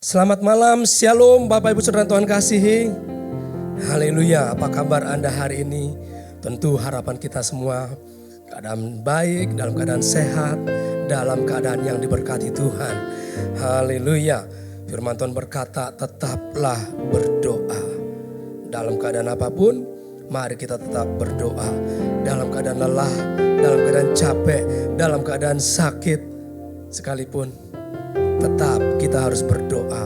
Selamat malam, shalom Bapak Ibu Saudara Tuhan kasihi. Haleluya, apa kabar Anda hari ini? Tentu harapan kita semua keadaan baik, dalam keadaan sehat, dalam keadaan yang diberkati Tuhan. Haleluya, firman Tuhan berkata tetaplah berdoa. Dalam keadaan apapun, mari kita tetap berdoa. Dalam keadaan lelah, dalam keadaan capek, dalam keadaan sakit sekalipun, tetap kita harus berdoa,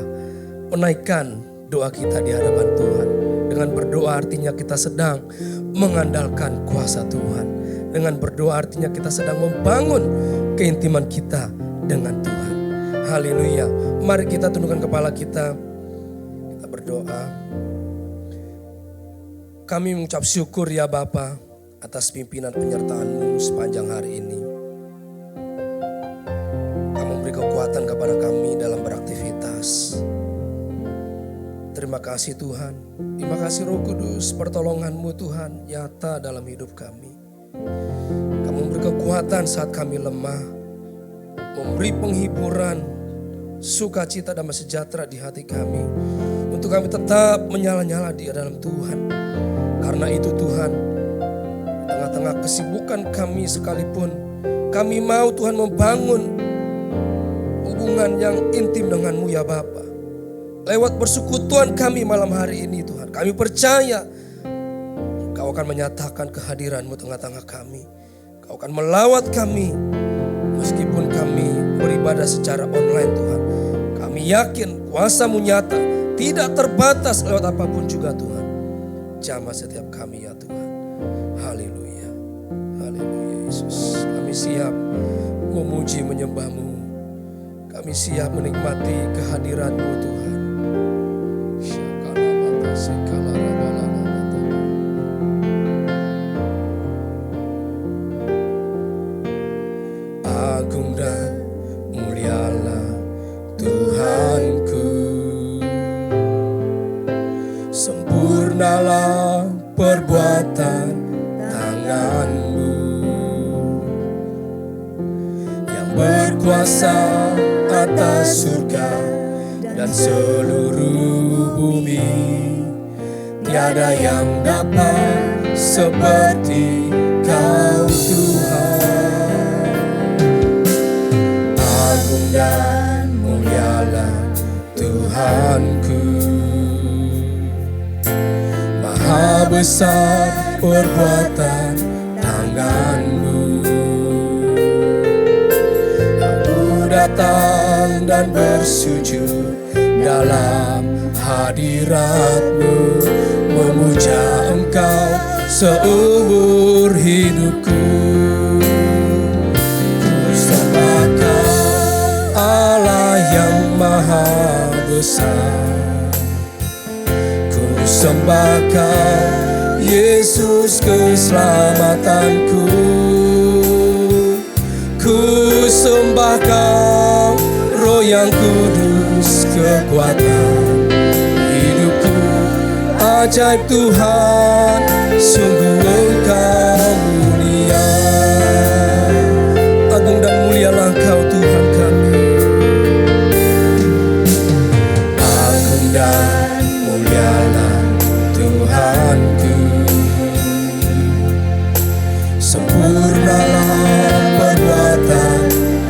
menaikkan doa kita di hadapan Tuhan. Dengan berdoa artinya kita sedang mengandalkan kuasa Tuhan. Dengan berdoa artinya kita sedang membangun keintiman kita dengan Tuhan. Haleluya. Mari kita tundukkan kepala kita. Kita berdoa. Kami mengucap syukur ya Bapa atas pimpinan penyertaan-Mu sepanjang hari ini. Kekuatan kepada kami dalam beraktivitas. Terima kasih Tuhan. Terima kasih Roh Kudus, pertolongan-Mu Tuhan nyata dalam hidup kami. Kamu memberi kekuatan saat kami lemah, memberi penghiburan, sukacita dan sejahtera di hati kami, untuk kami tetap menyala-nyala di dalam Tuhan. Karena itu Tuhan, tengah-tengah kesibukan kami sekalipun, kami mau Tuhan membangun hubungan yang intim dengan-Mu ya Bapa. Lewat persekutuan kami malam hari ini Tuhan, kami percaya Kau akan menyatakan kehadiran-Mu tengah-tengah kami. Kau akan melawat kami meskipun kami beribadah secara online Tuhan. Kami yakin kuasa-Mu nyata, tidak terbatas lewat apapun juga Tuhan. Jamah setiap kami ya Tuhan. Haleluya. Haleluya Yesus. Kami siap memuji menyembah-Mu. Kami siap menikmati kehadiran-Mu Tuhan. Agung dan mulialah Tuhanku, sempurnalah perbuatan tangan-Mu yang berkuasa atas surga dan seluruh bumi. Tiada yang dapat seperti Kau Tuhan. Agung dan mulialah Tuhanku, maha besar perbuatan tangan-Mu. Datang dan bersujud dalam hadirat-Mu, memuja Engkau seumur hidupku. Ku sembah Kau Allah yang maha besar. Ku sembah Kau Yesus keselamatanku. Ku sembah Kau Roh yang kudus kekuatan hidupku. Ajaib Tuhan, sungguh Engkau mulia. Agung dan mulialah Engkau Tuhan kami. Agung dan mulialah Tuhanku, sempurnalah perbuatan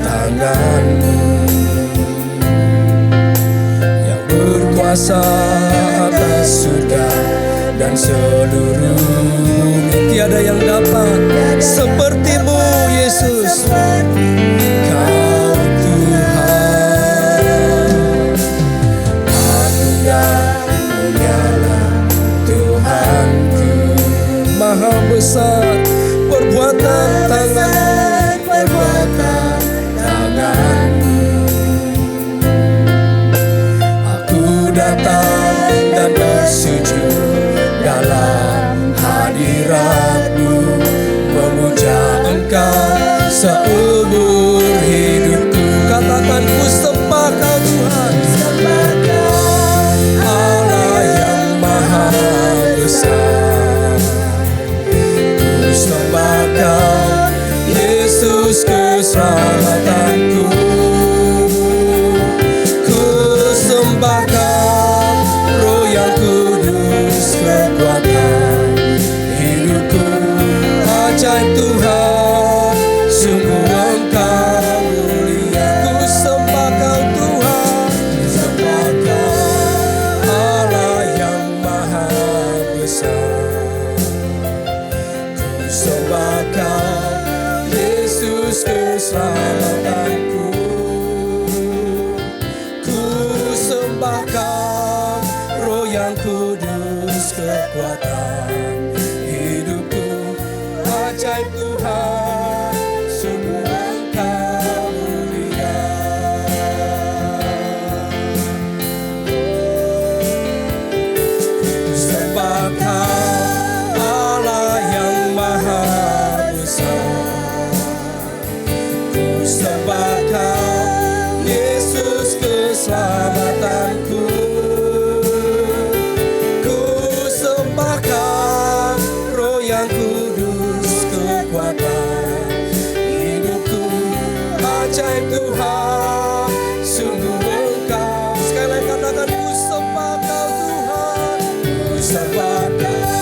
tangan-Mu yang berkuasa atas surga dan seluruh bumi. Tiada yang dapat seperti-Mu Yesus. Kau Tuhan. Agung dan mulialah Tuhanku, maha besar perbuatan tangan, perbuatan tangan-Mu. Aku datang dan bersujud dalam hadirat-Mu, memuja Engkau seumur hidupku. Katakan ku sembah Kau Tuhan, sembah Kau Allah yang maha besar. Ku sembah Kau Yesus keselamatanku. Ku sembahkan Roh yang kudus kekuatan hidupku. Ajaib Tuhan, sungguh Engkau mulia. Ku sembah Kau Tuhan, sembah Kau Allah yang maha besar. Ku sembah Kau Yesus keselamatanku. Ku sembah Kau Roh yang kudus kekuatan hidupku. Ajaib Tuhan, sungguh Engkau mulia. Ku sembah Kau Allah yang maha besar. Ku sembah Kau Yesus keselamatanku. Ku sembah Kau Roh yang kudus kekuatan hidupku. Ajaib Tuhan, sungguh Engkau. Sekali lagi katakan, ku sembah Kau Tuhan, ku sembah Kau.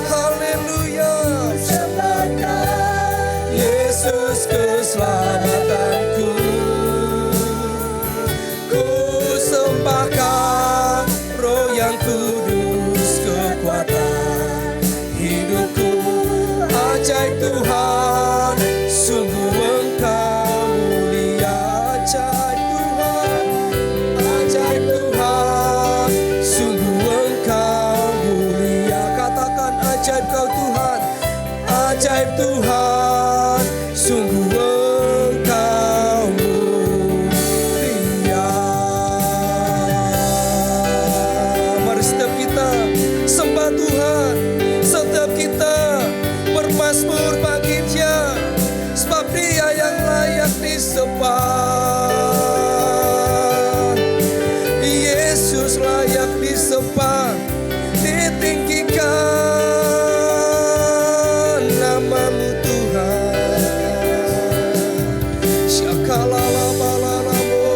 Haleluya, sembah Kau Yesus keselamatanku. Ku sembah Kau Roh yang kudus kekuatan hidupku. Ajaib Tuhan, sungguh Engkau mulia. Ajaib Tuhan, ajaib Tuhan, sungguh Engkau mulia. Katakan, ajaib Kau Tuhan, ajaib Tuhan, sungguh Engkau mulia. Mari setiap kita sembah Tuhan, setiap kita bermazmur bagi Dia, sebab Dia yang layak disembah. Yesus layak disembah, ditinggikan namamu Tuhan. Syakalalalalalamo.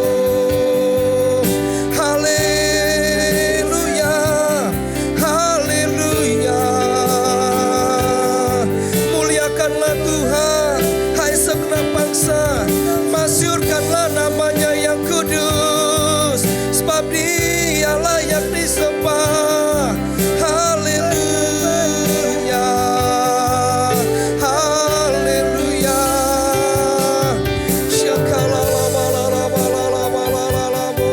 Haleluya, haleluya. Muliakanlah Tuhan, hai segenap bangsa, masyhurkanlah namanya yang kudus, sebab Dia layak disembah. Haleluya, haleluya. Syakalalalalalalalalamo.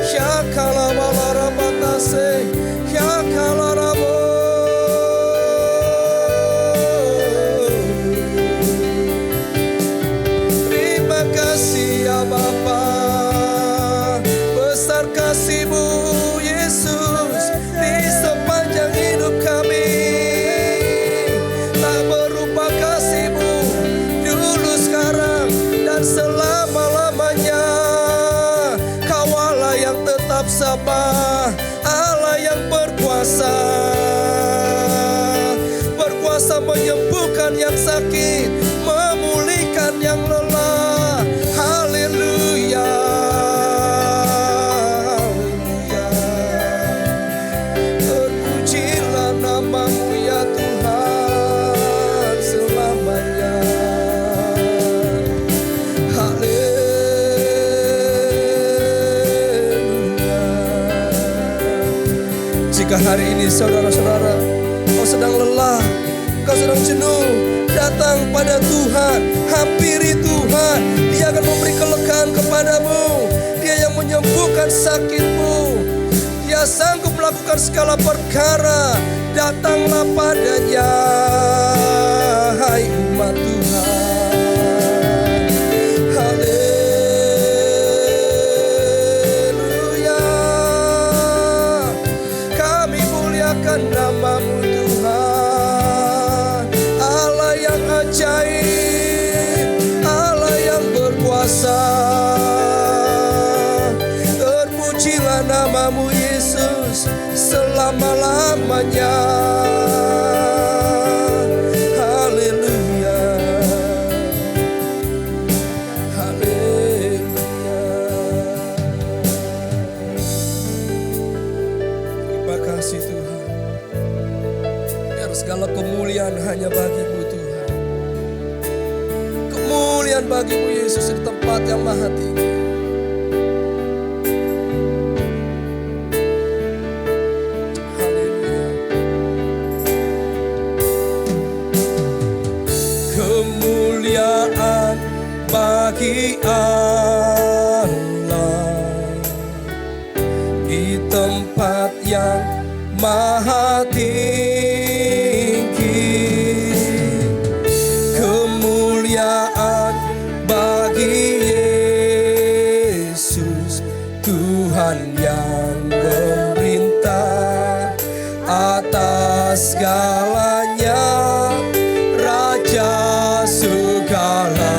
Syakalalalalabatase. Syakalarabo. Terima kasih ya Bapa, besar kasih-Mu Yesus di sepanjang hidup kami. Tak berubah kasih-Mu dulu, sekarang, dan selama-lamanya. Kau Allah yang tetap sabar, Allah yang berkuasa, berkuasa menyembuhkan yang sakit, memulihkan yang lelah. Haleluya, haleluya. Terpujilah namamu ya Tuhan selamanya. Haleluya. Jika hari ini saudara-saudara, kau sedang lelah, kau sedang jenuh, datang pada Tuhan, hampiri Tuhan. Dia akan memberi kelegaan kepadamu. Dia yang menyembuhkan sakitmu. Dia sanggup melakukan segala perkara. Datanglah padanya, hai umat Tuhan. Haleluya. Kami muliakan namamu Tuhan, Allah yang ajaib, Allah yang berkuasa. Terpujilah namamu Yesus selama-lamanya. Haleluya, hanya bagi-Mu Tuhan. Kemuliaan bagi-Mu Yesus di tempat yang maha tinggi. Haleluya. Kemuliaan bagi Allah di tempat yang maha tinggi. Kemuliaan bagi Yesus, Tuhan yang memerintah atas segalanya, Raja segala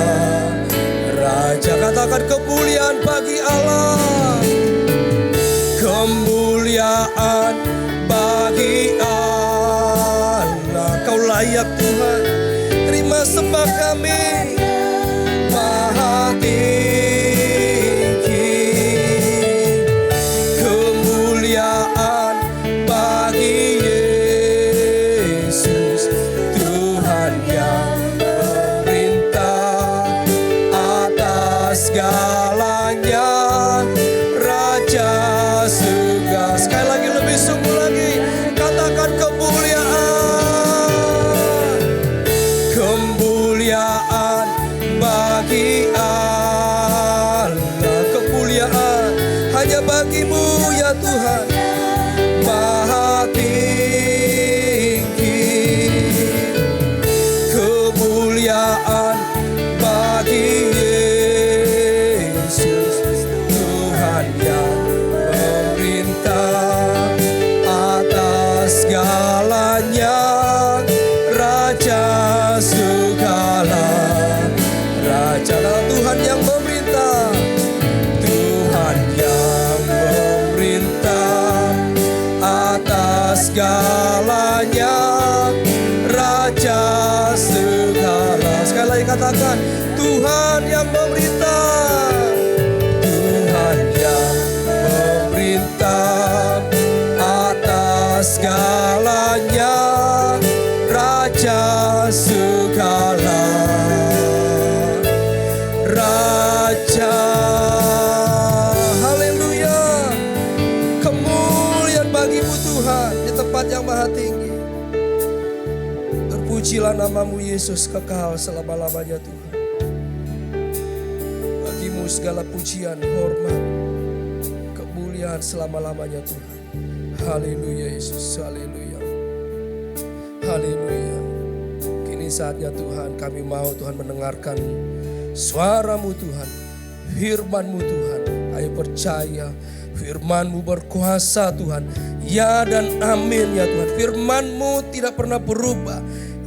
raja. Katakan kemuliaan bagi Allah. Kemuliaan bagi Allah. Kau layak Tuhan, terima sembah kami. Maha tinggi. Kemuliaan bagi Yesus, Tuhan yang memerintah atas segalanya, Raja segala. Sekali lagi, lebih sungguh lagi, katakan kemuliaan. Kemuliaan bagi Allah. Kemuliaan hanya bagi-Mu ya Tuhan. Maha tinggi. Kemuliaan bagi Yesus, Tuhan yang memerintah atas segalanya, Raja segala raja. Tuhan yang memerintah, Tuhan yang memerintah atas segalanya, Raja segala. Sekali lagi katakan, Tuhan yang memerintah, Tuhan yang memerintah atas segalanya, Raja segala raja. Haleluya. Kemuliaan bagi-Mu Tuhan di tempat yang maha tinggi. Terpujilah nama-Mu Yesus kekal selama-lamanya Tuhan. Bagi-Mu segala pujian, hormat, kemuliaan selama-lamanya Tuhan. Haleluya Yesus, haleluya. Haleluya. Kini saatnya Tuhan, kami mau Tuhan mendengarkan suara-Mu Tuhan, firman-Mu Tuhan. Ayo percaya, firman-Mu berkuasa Tuhan. Ya dan amin ya Tuhan. Firman-Mu tidak pernah berubah.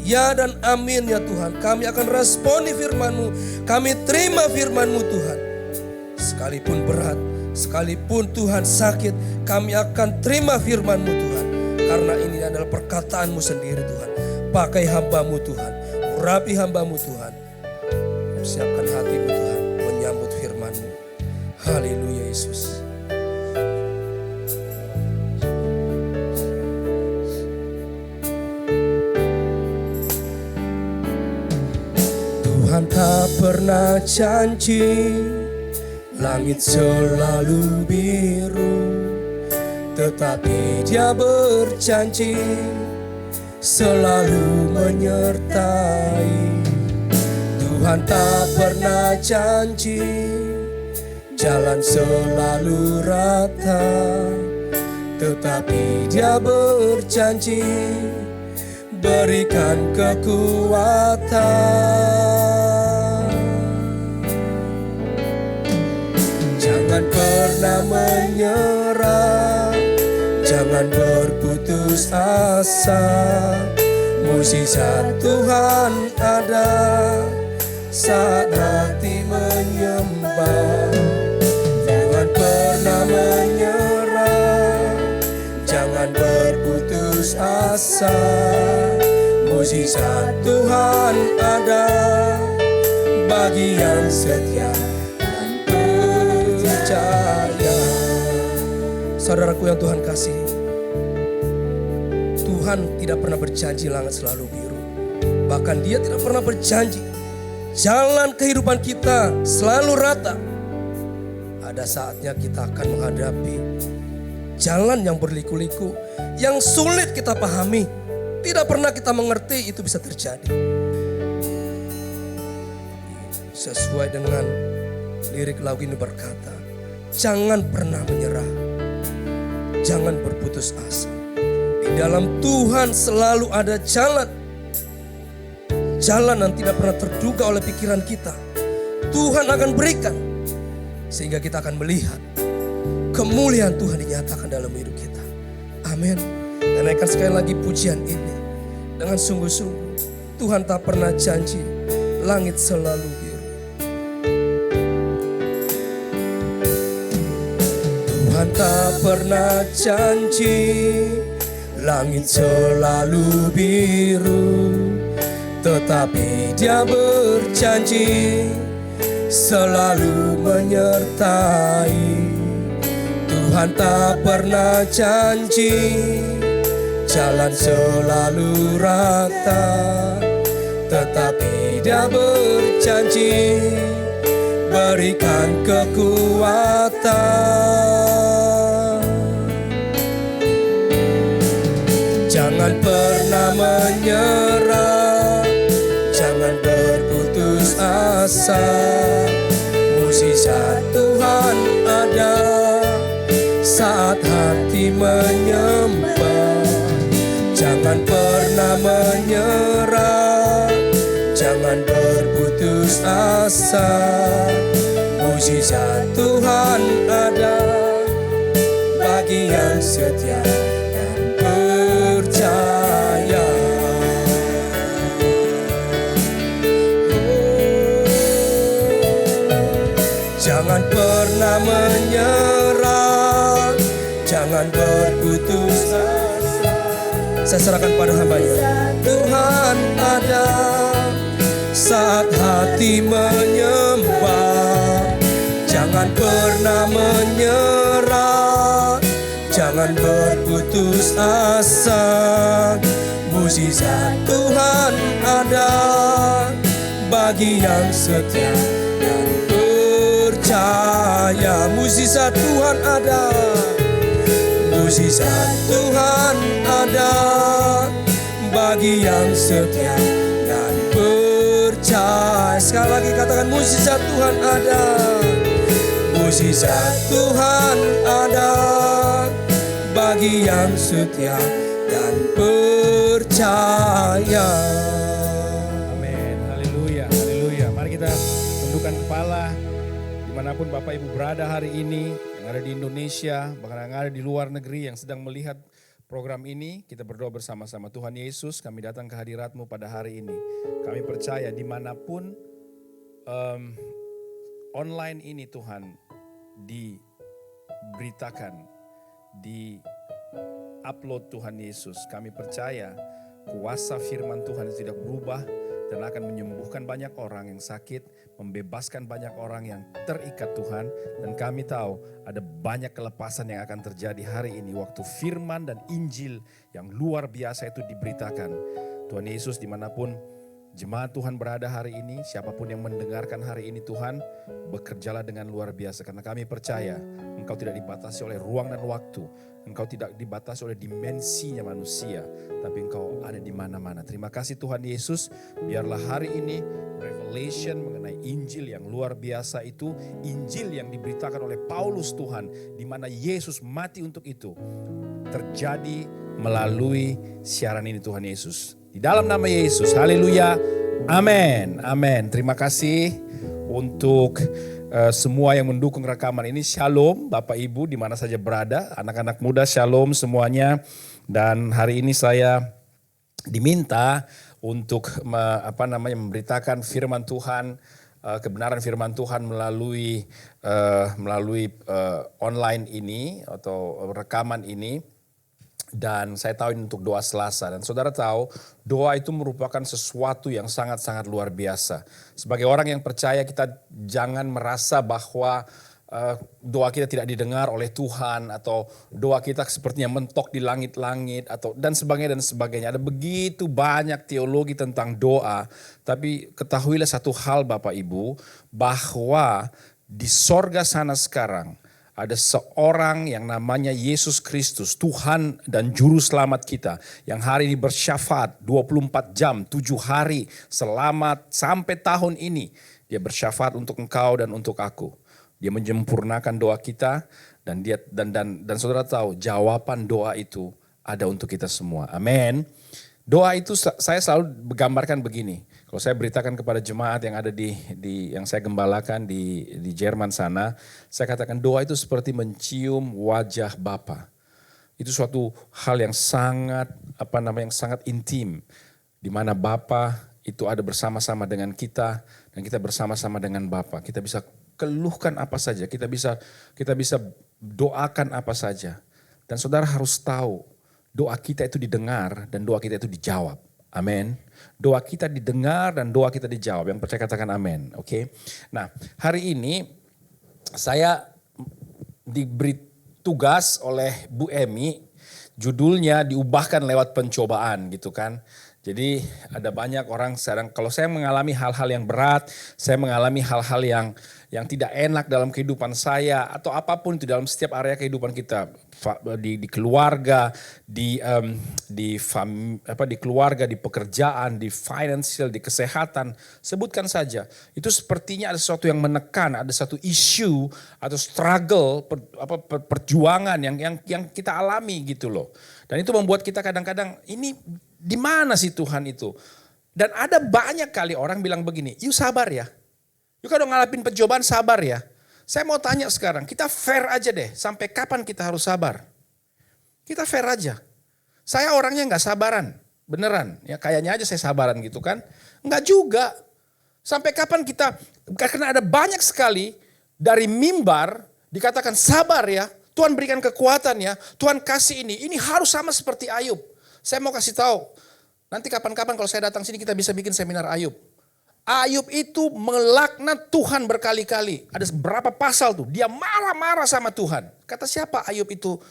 Ya dan amin ya Tuhan. Kami akan responi firman-Mu. Kami terima firman-Mu Tuhan. Sekalipun berat, sekalipun Tuhan sakit, kami akan terima firman-Mu Tuhan. Karena ini adalah perkataan-Mu sendiri Tuhan. Pakai hamba-Mu Tuhan, urapi hamba-Mu Tuhan. Siapkan hatimu Tuhan menyambut firman-Mu. Haleluya Yesus. Tuhan tak pernah janji langit selalu biru, tetapi Dia berjanji selalu menyertai. Tuhan tak pernah janji jalan selalu rata, tetapi Dia berjanji berikan kekuatan. Jangan pernah menyerah, jangan berputus asa. Mukjizat Tuhan ada saat hati menyembah. Jangan pernah menyerah, jangan berputus asa. Mukjizat Tuhan ada bagi yang setia dan percaya. Saudaraku yang Tuhan kasihi, Tuhan tidak pernah berjanji langit selalu biru. Bahkan Dia tidak pernah berjanji jalan kehidupan kita selalu rata. Ada saatnya kita akan menghadapi jalan yang berliku-liku, yang sulit kita pahami, tidak pernah kita mengerti, itu bisa terjadi. Sesuai dengan lirik lagu ini berkata, jangan pernah menyerah, jangan berputus asa. Di dalam Tuhan selalu ada jalan. Jalan yang tidak pernah terduga oleh pikiran kita. Tuhan akan berikan. Sehingga kita akan melihat kemuliaan Tuhan dinyatakan dalam hidup kita. Amin. Dan naikkan sekali lagi pujian ini dengan sungguh-sungguh. Tuhan tak pernah janji langit selalu biru. Tuhan tak pernah janji langit selalu biru, tetapi Dia berjanji selalu menyertai. Tuhan tak pernah janji jalan selalu rata, tetapi Dia berjanji berikan kekuatan. Jangan pernah menyerah, jangan berputus asa. Mukjizat Tuhan ada saat hati menyembah. Jangan pernah menyerah, jangan berputus asa. Mukjizat Tuhan ada bagi yang setia dan percaya. Jangan pernah menyerah, jangan berputus asa. Saya serahkan pada hamba-Nya. Tuhan ada saat hati menyembah. Jangan pernah menyerah, jangan berputus asa. Mukjizat Tuhan ada bagi yang setia dan percaya. Mukjizat Tuhan ada, mukjizat Tuhan ada bagi yang setia dan percaya. Sekali lagi katakan, mukjizat Tuhan ada, mukjizat Tuhan ada bagi yang setia dan percaya. Amin, haleluya, haleluya. Mari kita tundukkan kepala. Dimanapun Bapak Ibu berada hari ini, yang ada di Indonesia, bahkan yang ada di luar negeri yang sedang melihat program ini, kita berdoa bersama-sama. Tuhan Yesus, kami datang ke hadirat-Mu pada hari ini. Kami percaya dimanapun online ini Tuhan diberitakan, di-upload Tuhan Yesus. Kami percaya kuasa firman Tuhan itu tidak berubah dan akan menyembuhkan banyak orang yang sakit, membebaskan banyak orang yang terikat Tuhan. Dan kami tahu ada banyak kelepasan yang akan terjadi hari ini waktu firman dan Injil yang luar biasa itu diberitakan. Tuhan Yesus, dimanapun jemaat Tuhan berada hari ini, siapapun yang mendengarkan hari ini Tuhan, bekerjalah dengan luar biasa. Karena kami percaya Engkau tidak dibatasi oleh ruang dan waktu. Engkau tidak dibatasi oleh dimensinya manusia, tapi Engkau ada di mana-mana. Terima kasih Tuhan Yesus, biarlah hari ini revelation mengenai Injil yang luar biasa itu, Injil yang diberitakan oleh Paulus Tuhan, di mana Yesus mati untuk itu, terjadi melalui siaran ini Tuhan Yesus. Di dalam nama Yesus, haleluya, amin, amin. Terima kasih untuk semua yang mendukung rekaman ini. Shalom Bapak Ibu di mana saja berada, anak-anak muda shalom semuanya. Dan hari ini saya diminta untuk memberitakan firman Tuhan, kebenaran firman Tuhan melalui online ini atau rekaman ini. Dan saya tahu ini untuk doa Selasa. Dan saudara tahu doa itu merupakan sesuatu yang sangat-sangat luar biasa. Sebagai orang yang percaya, kita jangan merasa bahwa doa kita tidak didengar oleh Tuhan, atau doa kita sepertinya mentok di langit-langit, atau dan sebagainya. Ada begitu banyak teologi tentang doa, tapi ketahuilah satu hal Bapak Ibu, bahwa di sorga sana sekarang ada seorang yang namanya Yesus Kristus, Tuhan dan Juru Selamat kita, yang hari ini bersyafaat 24 jam, 7 hari, selamat sampai tahun ini. Dia bersyafaat untuk engkau dan untuk aku. Dia menyempurnakan doa kita, dan saudara tahu jawaban doa itu ada untuk kita semua. Amin. Doa itu saya selalu gambarkan begini. Kalau saya beritakan kepada jemaat yang ada di yang saya gembalakan di Jerman sana, saya katakan doa itu seperti mencium wajah Bapa. Itu suatu hal yang sangat yang sangat intim, di mana Bapa itu ada bersama-sama dengan kita dan kita bersama-sama dengan Bapa. Kita bisa keluhkan apa saja, kita bisa doakan apa saja. Dan saudara harus tahu, doa kita itu didengar dan doa kita itu dijawab. Amin. Doa kita didengar dan doa kita dijawab. Yang percaya katakan amin. Oke. Nah, hari ini saya diberi tugas oleh Bu Emi, judulnya diubahkan lewat pencobaan gitu kan. Jadi ada banyak orang sekarang, kalau saya mengalami hal-hal yang berat, saya mengalami hal-hal yang tidak enak dalam kehidupan saya, atau apapun itu dalam setiap area kehidupan kita, di keluarga, di keluarga, di pekerjaan, di financial, di kesehatan, sebutkan saja. Itu sepertinya ada sesuatu yang menekan, ada satu isu atau struggle, perjuangan yang kita alami gitu loh. Dan itu membuat kita kadang-kadang, ini di mana sih Tuhan itu? Dan ada banyak kali orang bilang begini, yuk sabar ya. Yuk kalau ngalapin pencobaan sabar ya. Saya mau tanya sekarang, kita fair aja deh. Sampai kapan kita harus sabar? Kita fair aja. Saya orangnya gak sabaran, beneran. Ya kayaknya aja saya sabaran gitu kan. Enggak juga. Sampai kapan kita, karena ada banyak sekali dari mimbar dikatakan sabar ya. Tuhan berikan kekuatan ya, Tuhan kasih ini harus sama seperti Ayub. Saya mau kasih tahu, nanti kapan-kapan kalau saya datang sini kita bisa bikin seminar Ayub. Ayub itu melaknat Tuhan berkali-kali. Ada berapa pasal tuh, dia marah-marah sama Tuhan. Kata siapa Ayub itu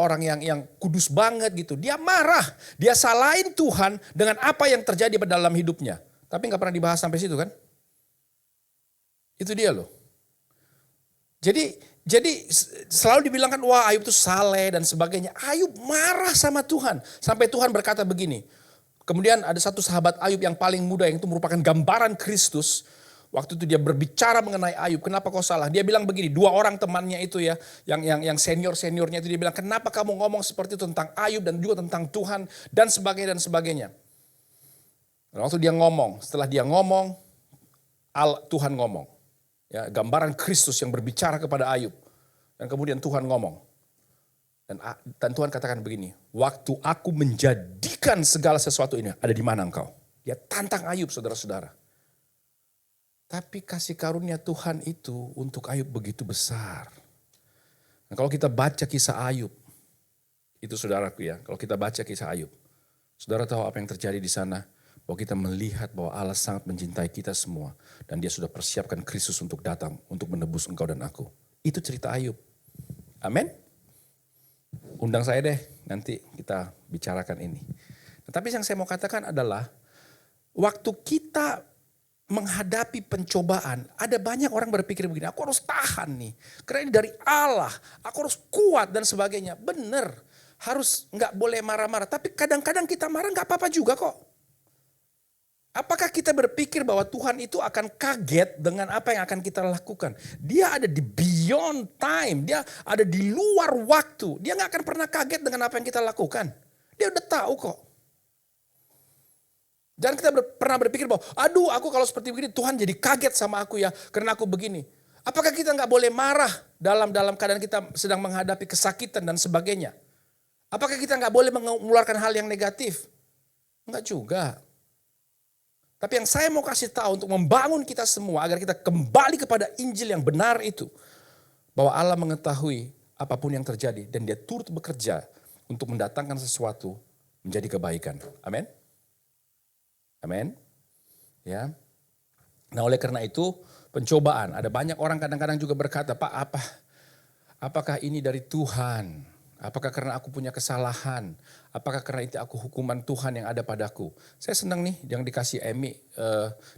orang yang kudus banget gitu. Dia marah, dia salahin Tuhan dengan apa yang terjadi dalam hidupnya. Tapi gak pernah dibahas sampai situ kan. Itu dia loh. Jadi selalu dibilangkan wah Ayub itu saleh dan sebagainya. Ayub marah sama Tuhan. Sampai Tuhan berkata begini. Kemudian ada satu sahabat Ayub yang paling muda yang itu merupakan gambaran Kristus. Waktu itu dia berbicara mengenai Ayub. Kenapa kau salah? Dia bilang begini. 2 orang temannya itu ya. Yang seniornya itu dia bilang. Kenapa kamu ngomong seperti itu tentang Ayub dan juga tentang Tuhan. Dan sebagainya. Dan waktu dia ngomong. Setelah dia ngomong. Tuhan ngomong. Ya, gambaran Kristus yang berbicara kepada Ayub. Dan kemudian Tuhan ngomong. Dan Tuhan katakan begini. Waktu aku menjadikan segala sesuatu ini. Ada di mana engkau? Dia tantang Ayub saudara-saudara. Tapi kasih karunia Tuhan itu untuk Ayub begitu besar. Nah, kalau kita baca kisah Ayub. Itu saudaraku ya. Kalau kita baca kisah Ayub. Saudara tahu apa yang terjadi di sana? Bahwa kita melihat bahwa Allah sangat mencintai kita semua. Dan dia sudah persiapkan Kristus untuk datang. Untuk menebus engkau dan aku. Itu cerita Ayub. Amin. Undang saya deh. Nanti kita bicarakan ini. Nah, tapi yang saya mau katakan adalah. Waktu kita menghadapi pencobaan. Ada banyak orang berpikir begini. Aku harus tahan nih. Karena ini dari Allah. Aku harus kuat dan sebagainya. Benar. Harus gak boleh marah-marah. Tapi kadang-kadang kita marah gak apa-apa juga kok. Apakah kita berpikir bahwa Tuhan itu akan kaget dengan apa yang akan kita lakukan? Dia ada di beyond time, dia ada di luar waktu. Dia gak akan pernah kaget dengan apa yang kita lakukan. Dia udah tahu kok. Jangan kita pernah berpikir bahwa, aduh aku kalau seperti begini Tuhan jadi kaget sama aku ya karena aku begini. Apakah kita gak boleh marah dalam keadaan kita sedang menghadapi kesakitan dan sebagainya? Apakah kita gak boleh mengeluarkan hal yang negatif? Enggak juga. Tapi yang saya mau kasih tahu untuk membangun kita semua agar kita kembali kepada Injil yang benar itu. Bahwa Allah mengetahui apapun yang terjadi dan dia turut bekerja untuk mendatangkan sesuatu menjadi kebaikan. Amin. Amin. Ya. Nah oleh karena itu Pencobaan. Ada banyak orang kadang-kadang juga berkata, Pak, apakah ini dari Tuhan? Apakah karena aku punya kesalahan? Apakah karena itu aku hukuman Tuhan yang ada padaku? Saya senang nih yang dikasih Emi.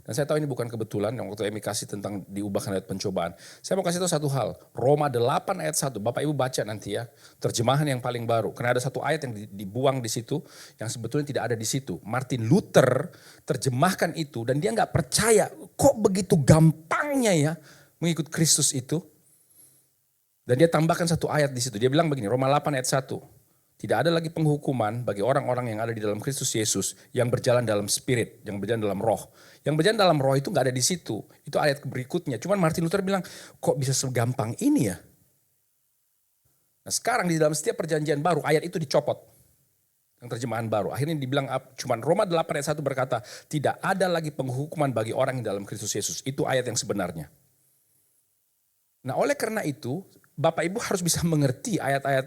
Dan saya tahu ini bukan kebetulan yang waktu Emi kasih tentang diubahkan lewat pencobaan. Saya mau kasih tahu satu hal. Roma 8 ayat 1. Bapak Ibu baca nanti ya. Terjemahan yang paling baru. Karena ada satu ayat yang dibuang di situ. Yang sebetulnya tidak ada di situ. Martin Luther terjemahkan itu. Dan dia gak percaya. Kok begitu gampangnya ya mengikut Kristus itu. Dan dia tambahkan satu ayat di situ. Dia bilang begini, Roma 8 ayat 1. Tidak ada lagi penghukuman bagi orang-orang yang ada di dalam Kristus Yesus yang berjalan dalam spirit, yang berjalan dalam roh. Yang berjalan dalam roh itu gak ada di situ. Itu ayat berikutnya. Cuman Martin Luther bilang, kok bisa segampang ini ya? Nah sekarang di dalam setiap perjanjian baru, ayat itu dicopot. Yang terjemahan baru. Akhirnya dibilang, cuman Roma 8 ayat 1 berkata, tidak ada lagi penghukuman bagi orang yang dalam Kristus Yesus. Itu ayat yang sebenarnya. Nah oleh karena itu, Bapak Ibu harus bisa mengerti ayat-ayat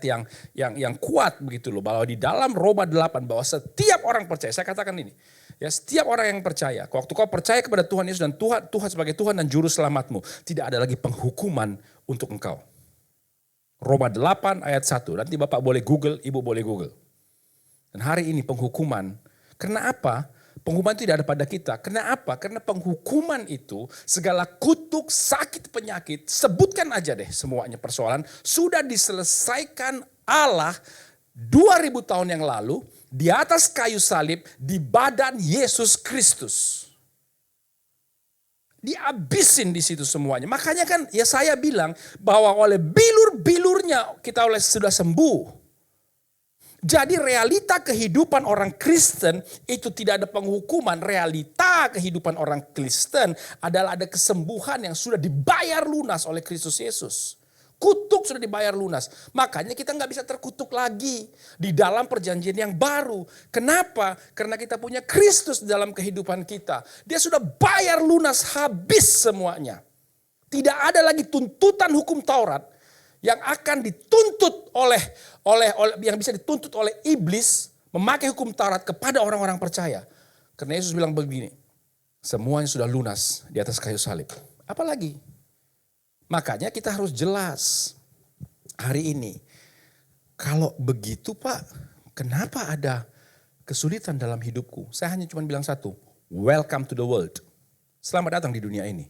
yang kuat begitu loh. Bahwa di dalam Roma 8 bahwa setiap orang percaya. Saya katakan ini. Ya setiap orang yang percaya. Waktu kau percaya kepada Tuhan Yesus dan Tuhan sebagai Tuhan dan Juru Selamatmu. Tidak ada lagi penghukuman untuk engkau. Roma 8 ayat 1. Nanti Bapak boleh Google, Ibu boleh Google. Dan hari ini penghukuman. Karena apa? Penghukuman itu tidak ada pada kita. Kenapa? Karena penghukuman itu segala kutuk, sakit, penyakit, sebutkan aja deh semuanya persoalan. Sudah diselesaikan Allah 2000 tahun yang lalu di atas kayu salib di badan Yesus Kristus. Dihabisin di situ semuanya. Makanya kan ya saya bilang bahwa oleh bilur-bilurnya kita sudah sembuh. Jadi realita kehidupan orang Kristen itu tidak ada penghukuman. Realita kehidupan orang Kristen adalah ada kesembuhan yang sudah dibayar lunas oleh Kristus Yesus. Kutuk sudah dibayar lunas. Makanya kita nggak bisa terkutuk lagi di dalam perjanjian yang baru. Kenapa? Karena kita punya Kristus dalam kehidupan kita. Dia sudah bayar lunas habis semuanya. Tidak ada lagi tuntutan hukum Taurat yang akan dituntut oleh yang bisa dituntut oleh iblis memakai hukum Taurat kepada orang-orang percaya. Karena Yesus bilang begini, semuanya sudah lunas di atas kayu salib. Apalagi? Makanya kita harus jelas hari ini. Kalau begitu Pak, kenapa ada kesulitan dalam hidupku? Saya hanya cuma bilang satu, welcome to the world. Selamat datang di dunia ini.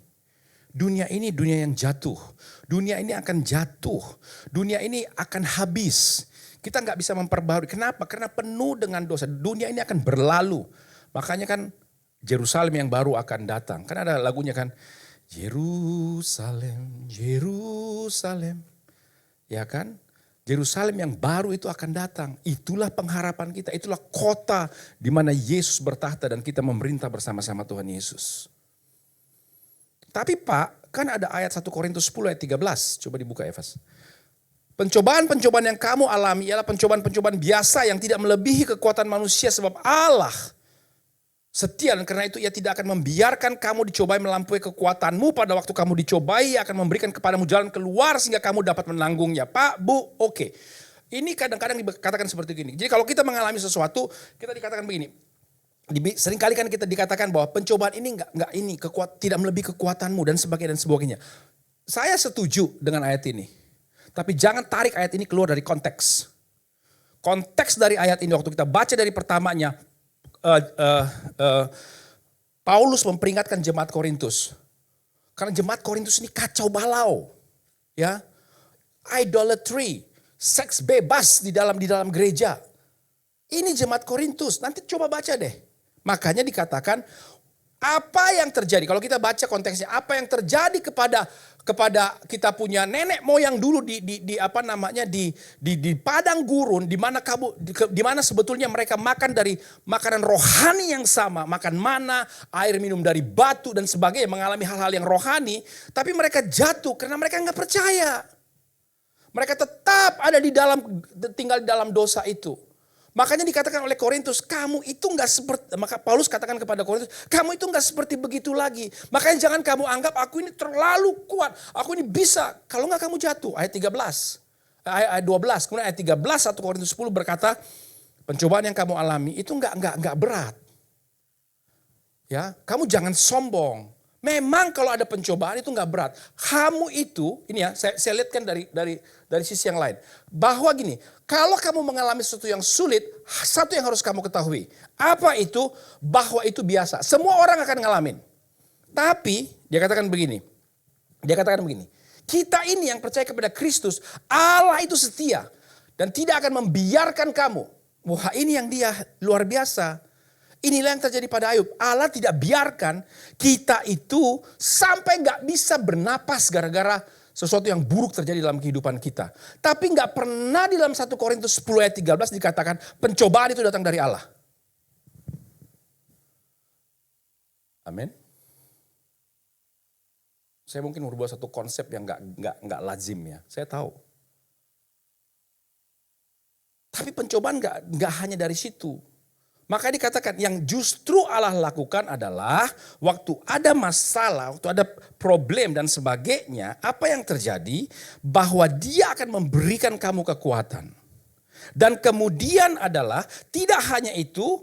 Dunia ini dunia yang jatuh. Dunia ini akan jatuh. Dunia ini akan habis. Kita nggak bisa memperbarui. Kenapa? Karena penuh dengan dosa. Dunia ini akan berlalu. Makanya kan Yerusalem yang baru akan datang. Kan ada lagunya kan. Yerusalem, Yerusalem. Ya kan? Yerusalem yang baru itu akan datang. Itulah pengharapan kita. Itulah kota di mana Yesus bertahta dan kita memerintah bersama-sama Tuhan Yesus. Tapi Pak, kan ada ayat 1 Korintus 10 ayat 13. Coba dibuka Evas. Pencobaan-pencobaan yang kamu alami ialah pencobaan-pencobaan biasa yang tidak melebihi kekuatan manusia sebab Allah setia dan karena itu ia tidak akan membiarkan kamu dicobai melampaui kekuatanmu. Pada waktu kamu dicobai ia akan memberikan kepadamu jalan keluar sehingga kamu dapat menanggungnya. Pak, Bu, oke. Ini kadang-kadang dikatakan seperti ini. Jadi kalau kita mengalami sesuatu, kita dikatakan begini. Seringkali kan kita dikatakan bahwa pencobaan ini tidak melebihi kekuatanmu dan sebagainya. Saya setuju dengan ayat ini. Tapi jangan tarik ayat ini keluar dari konteks. Konteks dari ayat ini waktu kita baca dari pertamanya, Paulus memperingatkan jemaat Korintus. Karena jemaat Korintus ini kacau balau. Ya. Idolatry, seks bebas di dalam gereja. Ini jemaat Korintus, nanti coba baca deh. Makanya dikatakan apa yang terjadi kalau kita baca konteksnya, apa yang terjadi kepada kita punya nenek moyang dulu di padang gurun di mana sebetulnya mereka makan dari makanan rohani yang sama, makan mana, air minum dari batu dan sebagainya, mengalami hal-hal yang rohani, tapi mereka jatuh karena mereka nggak percaya. Mereka tetap tinggal di dalam dosa itu. Makanya dikatakan oleh Korintus, kamu itu enggak seperti, maka Paulus katakan kepada Korintus, kamu itu enggak seperti begitu lagi. Makanya jangan kamu anggap aku ini terlalu kuat, aku ini bisa. Kalau enggak kamu jatuh. Ayat 13, ayat 12, kemudian ayat 13 1 Korintus 10 berkata, pencobaan yang kamu alami itu enggak berat. Ya, kamu jangan sombong. Memang kalau ada pencobaan itu nggak berat. Kamu itu, ini ya, saya lihatkan dari sisi yang lain. Bahwa gini, kalau kamu mengalami sesuatu yang sulit, satu yang harus kamu ketahui. Apa itu? Bahwa itu biasa. Semua orang akan ngalamin. Tapi, dia katakan begini. Kita ini yang percaya kepada Kristus, Allah itu setia. Dan tidak akan membiarkan kamu. Wah, ini yang dia luar biasa. Inilah yang terjadi pada Ayub. Allah tidak biarkan kita itu sampai gak bisa bernapas gara-gara sesuatu yang buruk terjadi dalam kehidupan kita. Tapi gak pernah di dalam 1 Korintus 10 ayat 13 dikatakan pencobaan itu datang dari Allah. Amin. Saya mungkin merubah satu konsep yang gak lazim ya. Saya tahu. Tapi pencobaan gak hanya dari situ. Maka dikatakan yang justru Allah lakukan adalah waktu ada masalah, waktu ada problem dan sebagainya, apa yang terjadi? Bahwa dia akan memberikan kamu kekuatan. Dan kemudian adalah tidak hanya itu,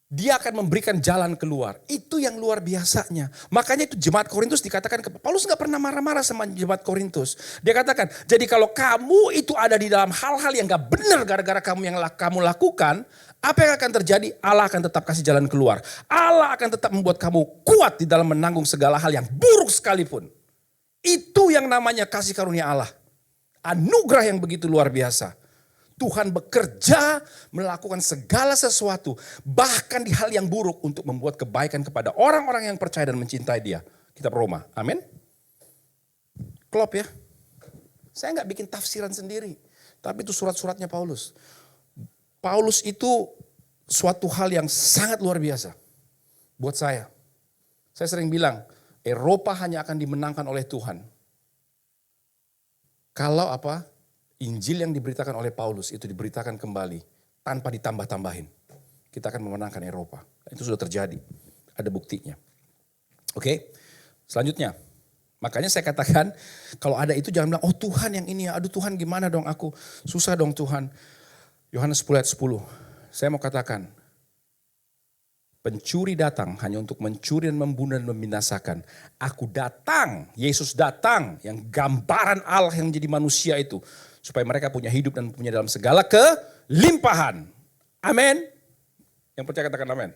dia akan memberikan jalan keluar. Itu yang luar biasanya. Makanya itu jemaat Korintus dikatakan, Paulus gak pernah marah-marah sama jemaat Korintus. Dia katakan, jadi kalau kamu itu ada di dalam hal-hal yang gak benar gara-gara kamu lakukan, apa yang akan terjadi? Allah akan tetap kasih jalan keluar. Allah akan tetap membuat kamu kuat di dalam menanggung segala hal yang buruk sekalipun. Itu yang namanya kasih karunia Allah. Anugerah yang begitu luar biasa. Tuhan bekerja melakukan segala sesuatu, bahkan di hal yang buruk untuk membuat kebaikan kepada orang-orang yang percaya dan mencintai dia. Kitab Roma, amin. Klop ya. Saya nggak bikin tafsiran sendiri, tapi itu surat-suratnya Paulus. Paulus itu suatu hal yang sangat luar biasa buat saya. Saya sering bilang, Eropa hanya akan dimenangkan oleh Tuhan. Kalau apa? Injil yang diberitakan oleh Paulus itu diberitakan kembali tanpa ditambah-tambahin. Kita akan memenangkan Eropa. Itu sudah terjadi. Ada buktinya. Oke, selanjutnya. Makanya saya katakan kalau ada itu jangan bilang, oh Tuhan yang ini ya. Aduh Tuhan gimana dong aku. Susah dong Tuhan. Yohanes 10 ayat 10. Saya mau katakan. Pencuri datang hanya untuk mencuri dan membunuh dan membinasakan. Aku datang, Yesus datang yang gambaran Allah yang menjadi manusia itu. Supaya mereka punya hidup dan punya dalam segala kelimpahan. Amin. Yang percaya katakan amin.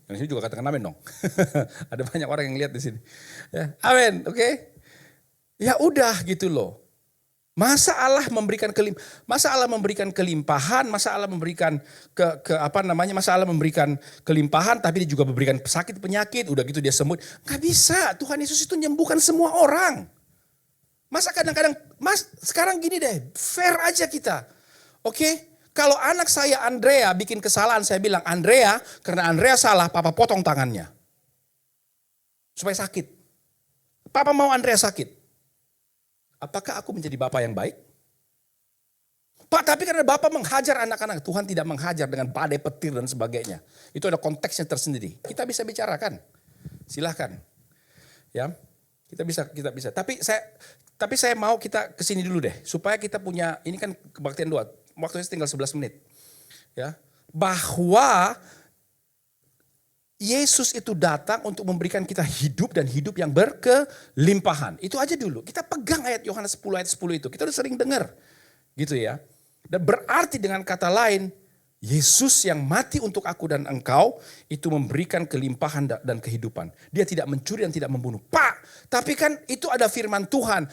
Yang sini juga katakan amin dong. Ada banyak orang yang lihat di sini. Ya, amin, oke. Ya udah gitu loh. Masa Allah memberikan kelimpahan, masa Allah memberikan masa Allah memberikan kelimpahan tapi dia juga memberikan sakit penyakit, udah gitu dia sembuh. Gak bisa, Tuhan Yesus itu menyembuhkan semua orang. Masa kadang-kadang, sekarang gini deh, fair aja kita. Oke, kalau anak saya Andrea bikin kesalahan, saya bilang Andrea, karena Andrea salah, papa potong tangannya. Supaya sakit. Papa mau Andrea sakit. Apakah aku menjadi bapak yang baik? Pak, tapi karena bapak menghajar anak-anak, Tuhan tidak menghajar dengan badai petir dan sebagainya. Itu ada konteksnya tersendiri. Kita bisa bicarakan. Silahkan. Ya, kita bisa. Tapi saya mau kita kesini dulu deh, supaya kita punya, ini kan kebaktian doa, waktunya tinggal 11 menit. Ya, bahwa Yesus itu datang untuk memberikan kita hidup dan hidup yang berkelimpahan. Itu aja dulu, kita pegang ayat Yohanes 10 ayat 10 itu, kita udah sering dengar. Gitu ya, dan berarti dengan kata lain, Yesus yang mati untuk aku dan engkau itu memberikan kelimpahan dan kehidupan. Dia tidak mencuri dan tidak membunuh. Pak, tapi kan itu ada firman Tuhan.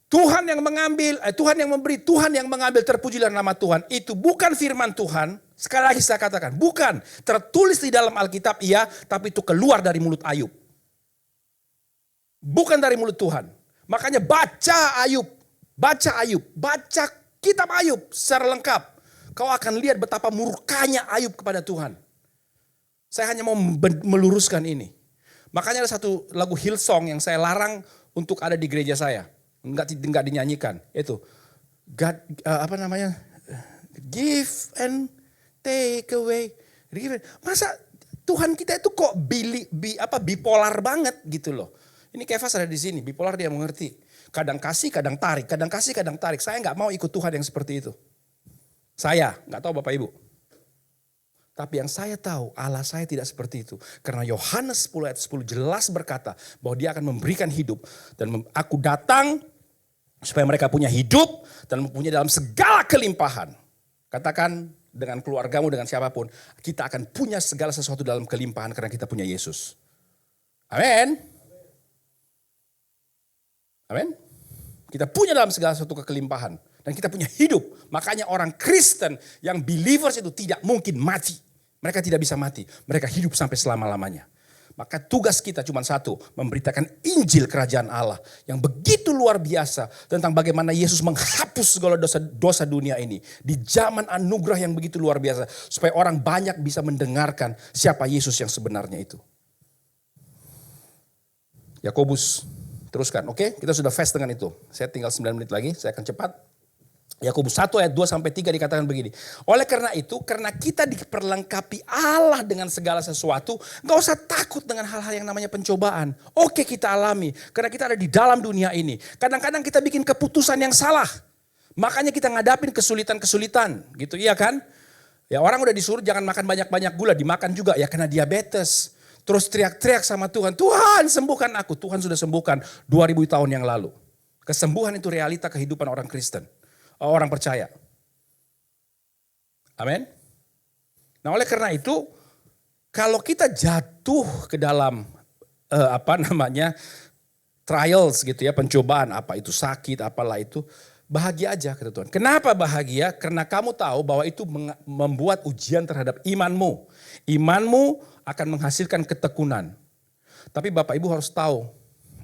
Tuhan yang mengambil, Tuhan yang memberi, Tuhan yang mengambil, terpujilah nama Tuhan. Itu bukan firman Tuhan. Sekali lagi saya katakan, bukan. Tertulis di dalam Alkitab iya, tapi itu keluar dari mulut Ayub. Bukan dari mulut Tuhan. Makanya baca Ayub, baca kitab Ayub secara lengkap. Kau akan lihat betapa murkanya Ayub kepada Tuhan. Saya hanya mau meluruskan ini. Makanya ada satu lagu Hillsong yang saya larang untuk ada di gereja saya. Enggak dinyanyikan. Itu God, give and take away. Masa Tuhan kita itu kok bipolar banget gitu loh. Ini Kefas ada di sini, bipolar dia mengerti. Kadang kasih, kadang tarik, kadang kasih, kadang tarik. Saya nggak mau ikut Tuhan yang seperti itu. Saya, nggak tahu Bapak Ibu. Tapi yang saya tahu Allah saya tidak seperti itu. Karena Yohanes 10 ayat 10 jelas berkata bahwa dia akan memberikan hidup. Dan aku datang supaya mereka punya hidup dan mempunyai dalam segala kelimpahan. Katakan dengan keluargamu, dengan siapapun. Kita akan punya segala sesuatu dalam kelimpahan karena kita punya Yesus. Amin. Amin. Kita punya dalam segala sesuatu kekelimpahan. Dan kita punya hidup. Makanya orang Kristen yang believers itu tidak mungkin mati. Mereka tidak bisa mati. Mereka hidup sampai selama-lamanya. Maka tugas kita cuma satu. Memberitakan Injil kerajaan Allah. Yang begitu luar biasa. Tentang bagaimana Yesus menghapus segala dosa dunia ini. Di zaman anugerah yang begitu luar biasa. Supaya orang banyak bisa mendengarkan siapa Yesus yang sebenarnya itu. Yakobus. Teruskan. Oke, kita sudah fast dengan itu. Saya tinggal 9 menit lagi. Saya akan cepat. Yakobus 1 ayat 2 sampai 3 dikatakan begini. Oleh karena itu, karena kita diperlengkapi Allah dengan segala sesuatu, gak usah takut dengan hal-hal yang namanya pencobaan. Oke, kita alami, karena kita ada di dalam dunia ini. Kadang-kadang kita bikin keputusan yang salah. Makanya kita ngadapin kesulitan-kesulitan, gitu iya kan? Ya orang udah disuruh jangan makan banyak-banyak gula, dimakan juga ya kena diabetes. Terus teriak-teriak sama Tuhan, Tuhan sembuhkan aku. Tuhan sudah sembuhkan 2000 tahun yang lalu. Kesembuhan itu realita kehidupan orang Kristen. Orang percaya. Amin. Nah oleh karena itu, kalau kita jatuh ke dalam trials gitu ya, pencobaan, apa itu sakit, apalah itu, bahagia aja kata Tuhan. Kenapa bahagia? Karena kamu tahu bahwa itu membuat ujian terhadap imanmu. Imanmu akan menghasilkan ketekunan. Tapi Bapak Ibu harus tahu,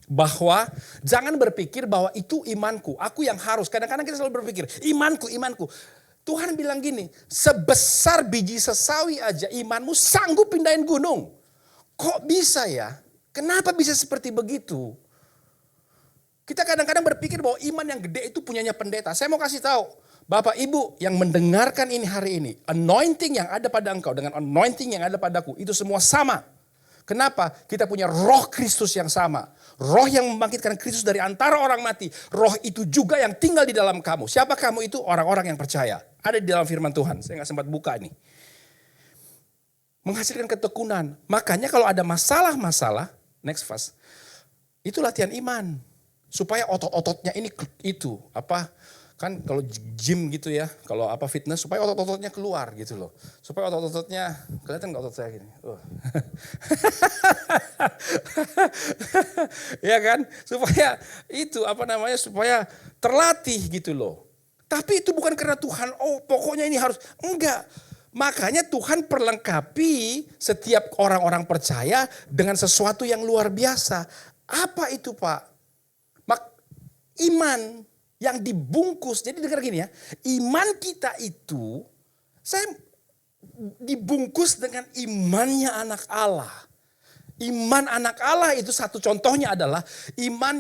bahwa jangan berpikir bahwa itu imanku, aku yang harus. Kadang-kadang kita selalu berpikir, imanku. Tuhan bilang gini, sebesar biji sesawi aja imanmu sanggup pindahin gunung. Kok bisa ya? Kenapa bisa seperti begitu? Kita kadang-kadang berpikir bahwa iman yang gede itu punyanya pendeta. Saya mau kasih tahu, Bapak Ibu yang mendengarkan ini hari ini, anointing yang ada pada engkau dengan anointing yang ada padaku, itu semua sama. Kenapa? Kita punya roh Kristus yang sama. Roh yang membangkitkan Kristus dari antara orang mati. Roh itu juga yang tinggal di dalam kamu. Siapa kamu itu? Orang-orang yang percaya. Ada di dalam firman Tuhan. Saya gak sempat buka ini. Menghasilkan ketekunan. Makanya kalau ada masalah-masalah, next fast, itu latihan iman. Supaya otot-ototnya ini itu. Kan kalau gym gitu ya, kalau fitness supaya otot-ototnya keluar gitu loh. Supaya otot-ototnya, kelihatan gak otot saya gini? Ya kan? Supaya itu supaya terlatih gitu loh. Tapi itu bukan karena Tuhan, pokoknya ini harus, enggak. Makanya Tuhan perlengkapi setiap orang-orang percaya dengan sesuatu yang luar biasa. Apa itu Pak? Iman. Yang dibungkus, jadi dengar gini ya, iman kita itu, saya dibungkus dengan imannya anak Allah. Iman anak Allah itu satu contohnya adalah iman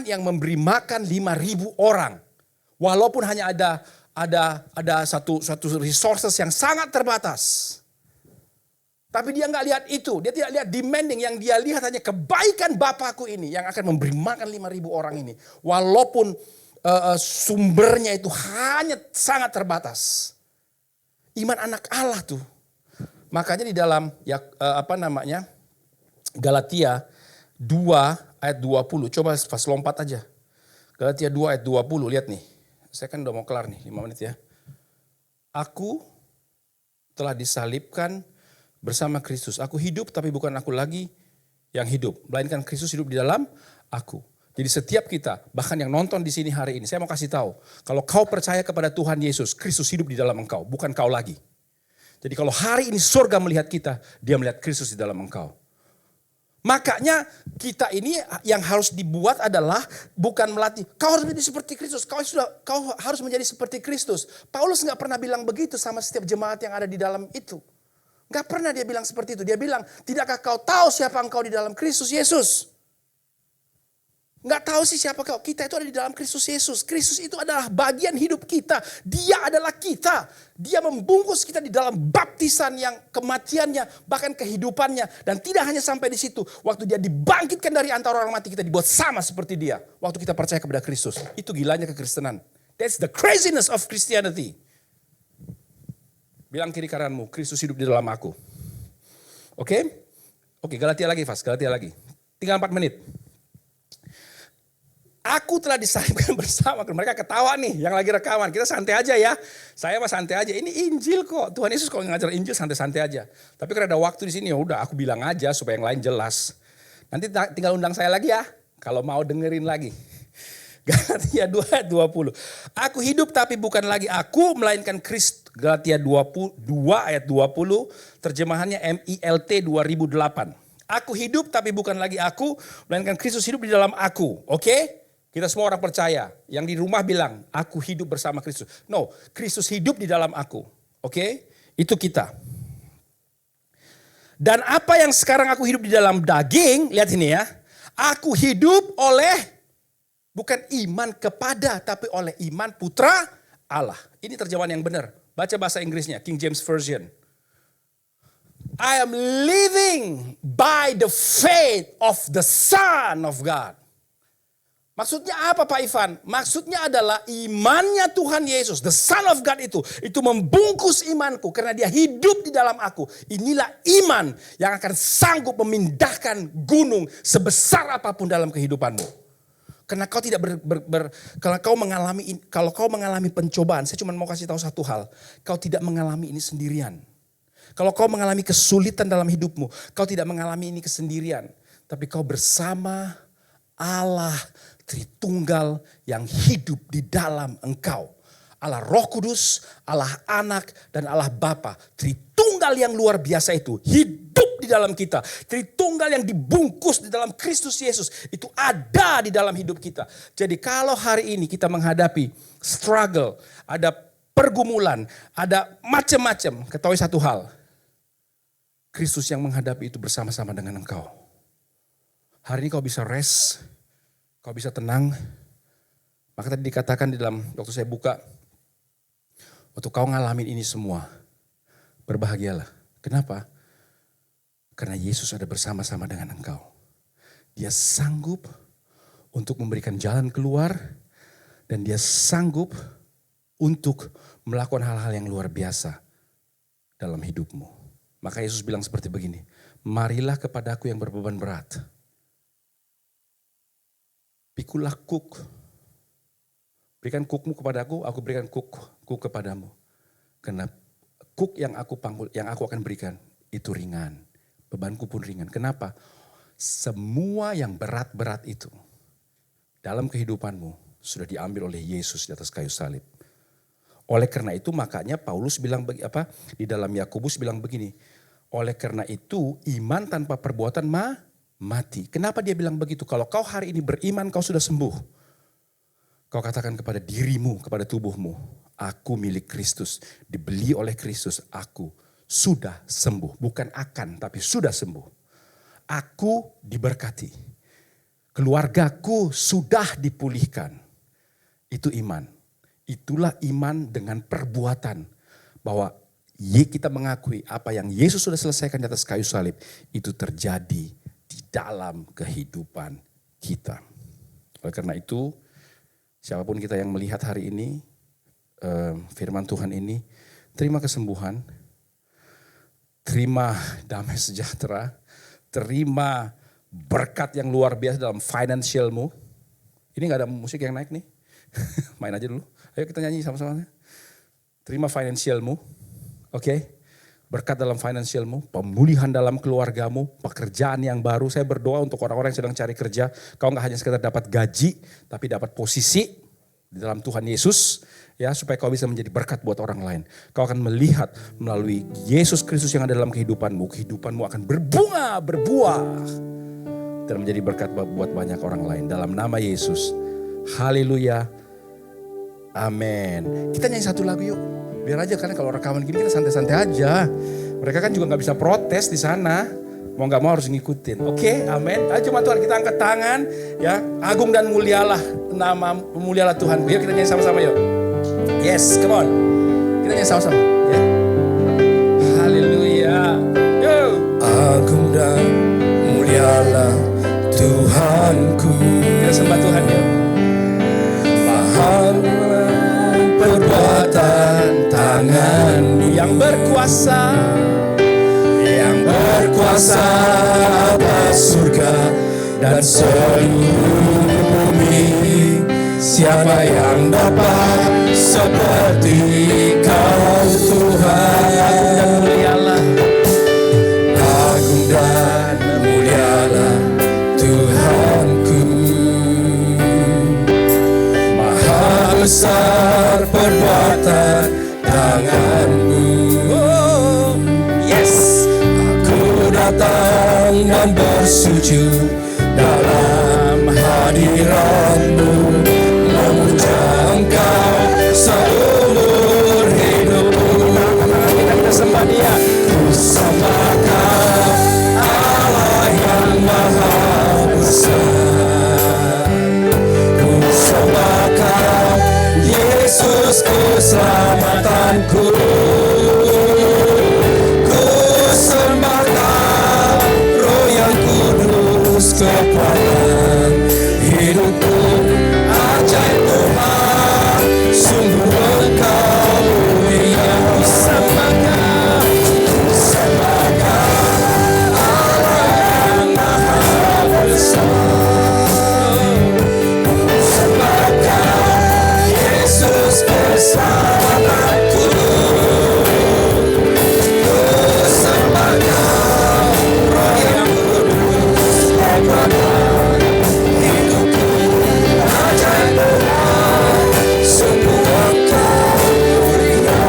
yang memberi makan 5.000 orang. Walaupun hanya ada satu resources yang sangat terbatas. Tapi dia nggak lihat itu, dia tidak lihat demanding, yang dia lihat hanya kebaikan Bapakku ini yang akan memberi makan 5.000 orang ini. Walaupun sumbernya itu hanya sangat terbatas. Iman anak Allah tuh. Makanya di dalam Galatia 2 ayat 20, coba pas lompat aja. Galatia 2 ayat 20, lihat nih. Saya kan udah mau kelar nih, 5 menit ya. Aku telah disalibkan bersama Kristus. Aku hidup tapi bukan aku lagi yang hidup. Melainkan Kristus hidup di dalam aku. Jadi setiap kita, bahkan yang nonton di sini hari ini, saya mau kasih tahu. Kalau kau percaya kepada Tuhan Yesus, Kristus hidup di dalam engkau, bukan kau lagi. Jadi kalau hari ini surga melihat kita, dia melihat Kristus di dalam engkau. Makanya kita ini yang harus dibuat adalah bukan melatih. Kau harus menjadi seperti Kristus. Kau harus menjadi seperti Kristus. Paulus nggak pernah bilang begitu sama setiap jemaat yang ada di dalam itu. Gak pernah dia bilang seperti itu. Dia bilang, tidakkah kau tahu siapa engkau di dalam Kristus Yesus? Gak tahu sih siapa kau. Kita itu ada di dalam Kristus Yesus. Kristus itu adalah bagian hidup kita. Dia adalah kita. Dia membungkus kita di dalam baptisan yang kematiannya, bahkan kehidupannya. Dan tidak hanya sampai di situ. Waktu dia dibangkitkan dari antara orang mati, kita dibuat sama seperti dia. Waktu kita percaya kepada Kristus. Itu gilanya kekristenan. That's the craziness of Christianity. Bilang kiri kananmu, Kristus hidup di dalam aku. Oke? Oke, Galatia lagi, Fas. Galatia lagi. Tinggal 4 menit. Aku telah disalibkan bersama. Mereka ketawa nih yang lagi rekaman. Kita santai aja ya. Saya mah santai aja. Ini Injil kok. Tuhan Yesus kalau ngajar Injil santai-santai aja. Tapi karena ada waktu di sini ya udah aku bilang aja supaya yang lain jelas. Nanti tinggal undang saya lagi ya. Kalau mau dengerin lagi. Galatia 2:20. Aku hidup tapi bukan lagi aku melainkan Kristus. Galatia 2 ayat 20. Terjemahannya MILT 2008. Aku hidup tapi bukan lagi aku melainkan Kristus hidup di dalam aku. Oke? Kita semua orang percaya. Yang di rumah bilang, aku hidup bersama Kristus. No, Kristus hidup di dalam aku. Oke? Itu kita. Dan apa yang sekarang aku hidup di dalam daging, lihat ini ya. Aku hidup oleh, bukan iman kepada, tapi oleh iman putra Allah. Ini terjemahan yang benar. Baca bahasa Inggrisnya, King James Version. I am living by the faith of the Son of God. Maksudnya apa Pak Ivan? Maksudnya adalah imannya Tuhan Yesus, the Son of God itu membungkus imanku karena dia hidup di dalam aku. Inilah iman yang akan sanggup memindahkan gunung sebesar apapun dalam kehidupanmu. Karena kau tidak kalau kau mengalami pencobaan, saya cuma mau kasih tahu satu hal, kau tidak mengalami ini sendirian. Kalau kau mengalami kesulitan dalam hidupmu, kau tidak mengalami ini kesendirian, tapi kau bersama Allah Tritunggal yang hidup di dalam engkau. Allah Roh Kudus, Allah Anak, dan Allah Bapa. Tritunggal yang luar biasa itu hidup di dalam kita. Tritunggal yang dibungkus di dalam Kristus Yesus itu ada di dalam hidup kita. Jadi kalau hari ini kita menghadapi struggle, ada pergumulan, ada macam-macam, ketahui satu hal. Kristus yang menghadapi itu bersama-sama dengan engkau. Hari ini kau bisa rest, kau bisa tenang. Maka tadi dikatakan di dalam, waktu saya buka, waktu kau ngalamin ini semua, berbahagialah. Kenapa? Karena Yesus ada bersama-sama dengan engkau. Dia sanggup untuk memberikan jalan keluar, dan dia sanggup untuk melakukan hal-hal yang luar biasa dalam hidupmu. Maka Yesus bilang seperti begini, marilah kepadaku yang berbeban berat. Pikulah kuk. Berikan kukmu kepadaku, aku berikan kuk kepadamu. Karena kuk yang aku akan berikan itu ringan. Bebanku pun ringan. Kenapa? Semua yang berat-berat itu dalam kehidupanmu sudah diambil oleh Yesus di atas kayu salib. Oleh karena itu makanya Paulus bilang di dalam Yakobus bilang begini. Oleh karena itu iman tanpa perbuatan mati. Kenapa dia bilang begitu? Kalau kau hari ini beriman kau sudah sembuh. Kau katakan kepada dirimu, kepada tubuhmu. Aku milik Kristus. Dibeli oleh Kristus. Aku sudah sembuh. Bukan akan tapi sudah sembuh. Aku diberkati. Keluargaku sudah dipulihkan. Itu iman. Itulah iman dengan perbuatan. Bahwa kita mengakui apa yang Yesus sudah selesaikan di atas kayu salib. Itu terjadi di dalam kehidupan kita. Oleh karena itu, siapapun kita yang melihat hari ini, firman Tuhan ini, terima kesembuhan, terima damai sejahtera, terima berkat yang luar biasa dalam financialmu. Ini gak ada musik yang naik nih, main aja dulu. Ayo kita nyanyi sama-sama. Terima financialmu, oke? Berkat dalam financialmu, pemulihan dalam keluargamu, pekerjaan yang baru. Saya berdoa untuk orang-orang yang sedang cari kerja. Kau gak hanya sekedar dapat gaji, tapi dapat posisi di dalam Tuhan Yesus. Ya, supaya kau bisa menjadi berkat buat orang lain. Kau akan melihat melalui Yesus Kristus yang ada dalam kehidupanmu. Kehidupanmu akan berbunga, berbuah. Dan menjadi berkat buat banyak orang lain. Dalam nama Yesus. Haleluya. Amin. Kita nyanyi satu lagu yuk. Biar aja karena kalau rekaman gini kita santai-santai aja. Mereka kan juga gak bisa protes di sana. Mau gak mau harus ngikutin. Oke, amin. Ayo cuma Tuhan kita angkat tangan. Ya, agung dan mulialah mulialah Tuhan. Yuk kita nyanyi sama-sama yuk. Yes, come on. Kita nyanyi sama-sama. Ya. Haleluya. Yuk. Agung dan mulialah Tuhanku. Kita sembah Tuhan yuk. Paham perbuatan tangan-Mu yang berkuasa berkuasa atas surga dan seluruh bumi. Siapa yang dapat seperti Kau Tuhan? Agung dan mulialah Tuhanku. Maha besar perbuatan tangan-Mu. Oh, yes. Aku datang dan bersujud dalam hadirat-Mu, memuja Engkau seumur hidupku. Kita sembah Dia. Ku sembah Kau, Allah yang Maha Besar. Ku sembah Kau, Yesus keselamatanku. Ku sembah Kau, Roh yang kudus kekuatan hidupku. Ajaib Tuhan, sungguh Engkau mulia. Ku sembah Kau, ku sembah Kau, Allah yang Maha Besar. Ku sembah Kau, Yesus keselamatanku. Ku sembah Kau, Roh yang kudus kekuatan hidupku. Ajaib Tuhan, sungguh Engkau mulia.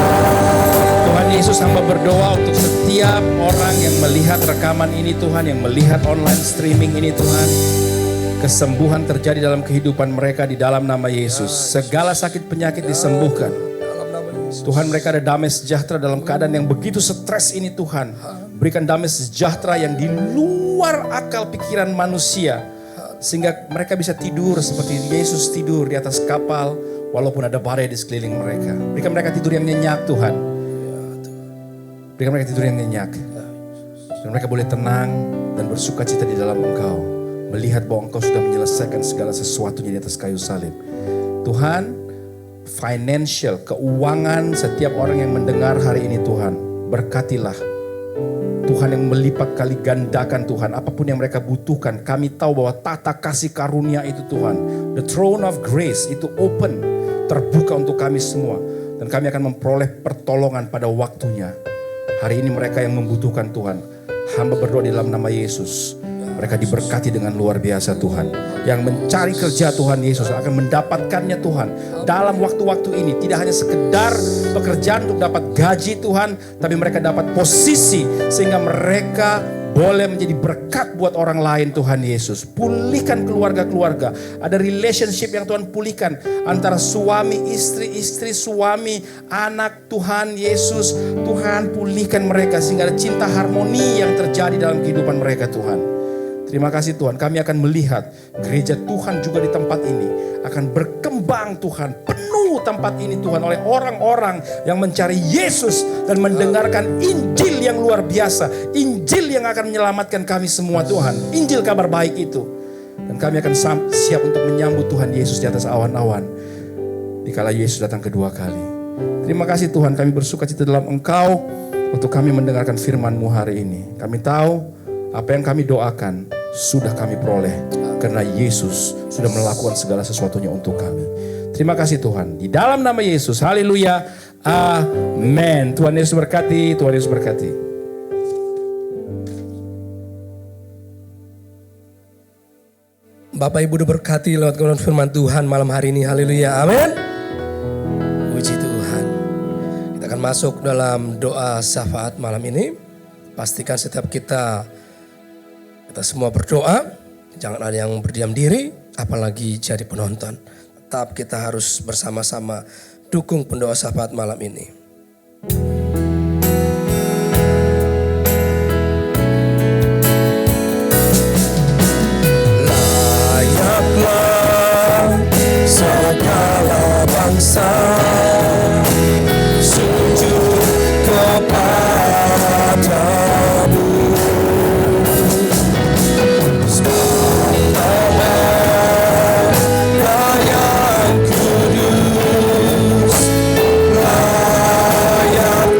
Tuhan Yesus, hamba berdoa untuk setiap orang yang melihat rekaman ini Tuhan, yang melihat online streaming ini Tuhan. Kesembuhan terjadi dalam kehidupan mereka di dalam nama Yesus. Segala sakit penyakit disembuhkan. Dalam nama Yesus. Tuhan, mereka ada damai sejahtera dalam keadaan yang begitu stres ini Tuhan. Berikan damai sejahtera yang di luar akal pikiran manusia. Sehingga mereka bisa tidur seperti Yesus tidur di atas kapal. Walaupun ada badai di sekeliling mereka. Berikan mereka tidur yang nyenyak Tuhan. Berikan mereka tidur yang nyenyak. Dan mereka boleh tenang dan bersuka cita di dalam Engkau. Melihat bahwa Engkau sudah menyelesaikan segala sesuatunya di atas kayu salib. Tuhan, financial, keuangan setiap orang yang mendengar hari ini Tuhan. Berkatilah. Tuhan yang melipat kali gandakan Tuhan. Apapun yang mereka butuhkan. Kami tahu bahwa tata kasih karunia itu Tuhan. The throne of grace itu open. Terbuka untuk kami semua. Dan kami akan memperoleh pertolongan pada waktunya. Hari ini mereka yang membutuhkan Tuhan. Hamba berdoa di dalam nama Yesus. Mereka diberkati dengan luar biasa Tuhan. Yang mencari kerja Tuhan Yesus akan mendapatkannya Tuhan. Dalam waktu-waktu ini tidak hanya sekedar pekerjaan untuk dapat gaji Tuhan. Tapi mereka dapat posisi sehingga mereka boleh menjadi berkat buat orang lain Tuhan Yesus. Pulihkan keluarga-keluarga. Ada relationship yang Tuhan pulihkan. Antara suami, istri, suami, anak Tuhan Yesus. Tuhan pulihkan mereka sehingga ada cinta harmoni yang terjadi dalam kehidupan mereka Tuhan. Terima kasih Tuhan, kami akan melihat gereja Tuhan juga di tempat ini akan berkembang Tuhan. Penuh tempat ini Tuhan oleh orang-orang yang mencari Yesus dan mendengarkan Injil yang luar biasa. Injil yang akan menyelamatkan kami semua Tuhan. Injil kabar baik itu. Dan kami akan siap untuk menyambut Tuhan Yesus di atas awan-awan. Dikala Yesus datang kedua kali. Terima kasih Tuhan, kami bersuka cita dalam Engkau untuk kami mendengarkan firman-Mu hari ini. Kami tahu apa yang kami doakan sudah kami peroleh karena Yesus sudah melakukan segala sesuatunya untuk kami. Terima kasih Tuhan. Di dalam nama Yesus. Haleluya. Amin. Tuhan Yesus berkati. Tuhan Yesus berkati. Bapak Ibu diberkati lewat kebenaran firman Tuhan malam hari ini. Haleluya. Amin. Puji Tuhan. Kita akan masuk dalam doa syafaat malam ini. Pastikan setiap kita semua berdoa, jangan ada yang berdiam diri, apalagi jadi penonton. Tetap kita harus bersama-sama dukung pendoa syafaat malam ini. Layaklah segala bangsa sujud kepadamu. Yang kudus, layak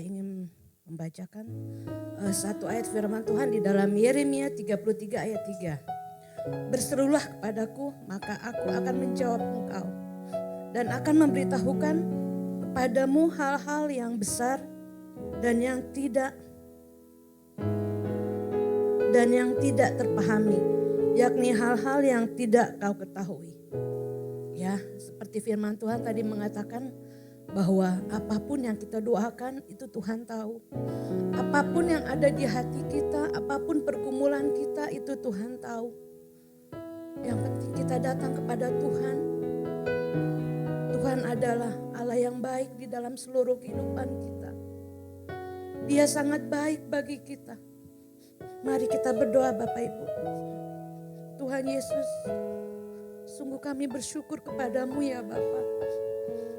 ingin membacakan satu ayat firman Tuhan di dalam Yeremia 33 ayat 3. Berserulah kepadaku, maka aku akan menjawab engkau dan akan memberitahukan kepadamu hal-hal yang besar dan yang tidak terpahami, yakni hal-hal yang tidak kau ketahui. Ya, seperti firman Tuhan tadi mengatakan bahwa apapun yang kita doakan itu Tuhan tahu. Apapun yang ada di hati kita, apapun pergumulan kita itu Tuhan tahu. Yang penting kita datang kepada Tuhan. Tuhan adalah Allah yang baik di dalam seluruh kehidupan kita. Dia sangat baik bagi kita. Mari kita berdoa Bapak Ibu. Tuhan Yesus, sungguh kami bersyukur kepadamu ya Bapa.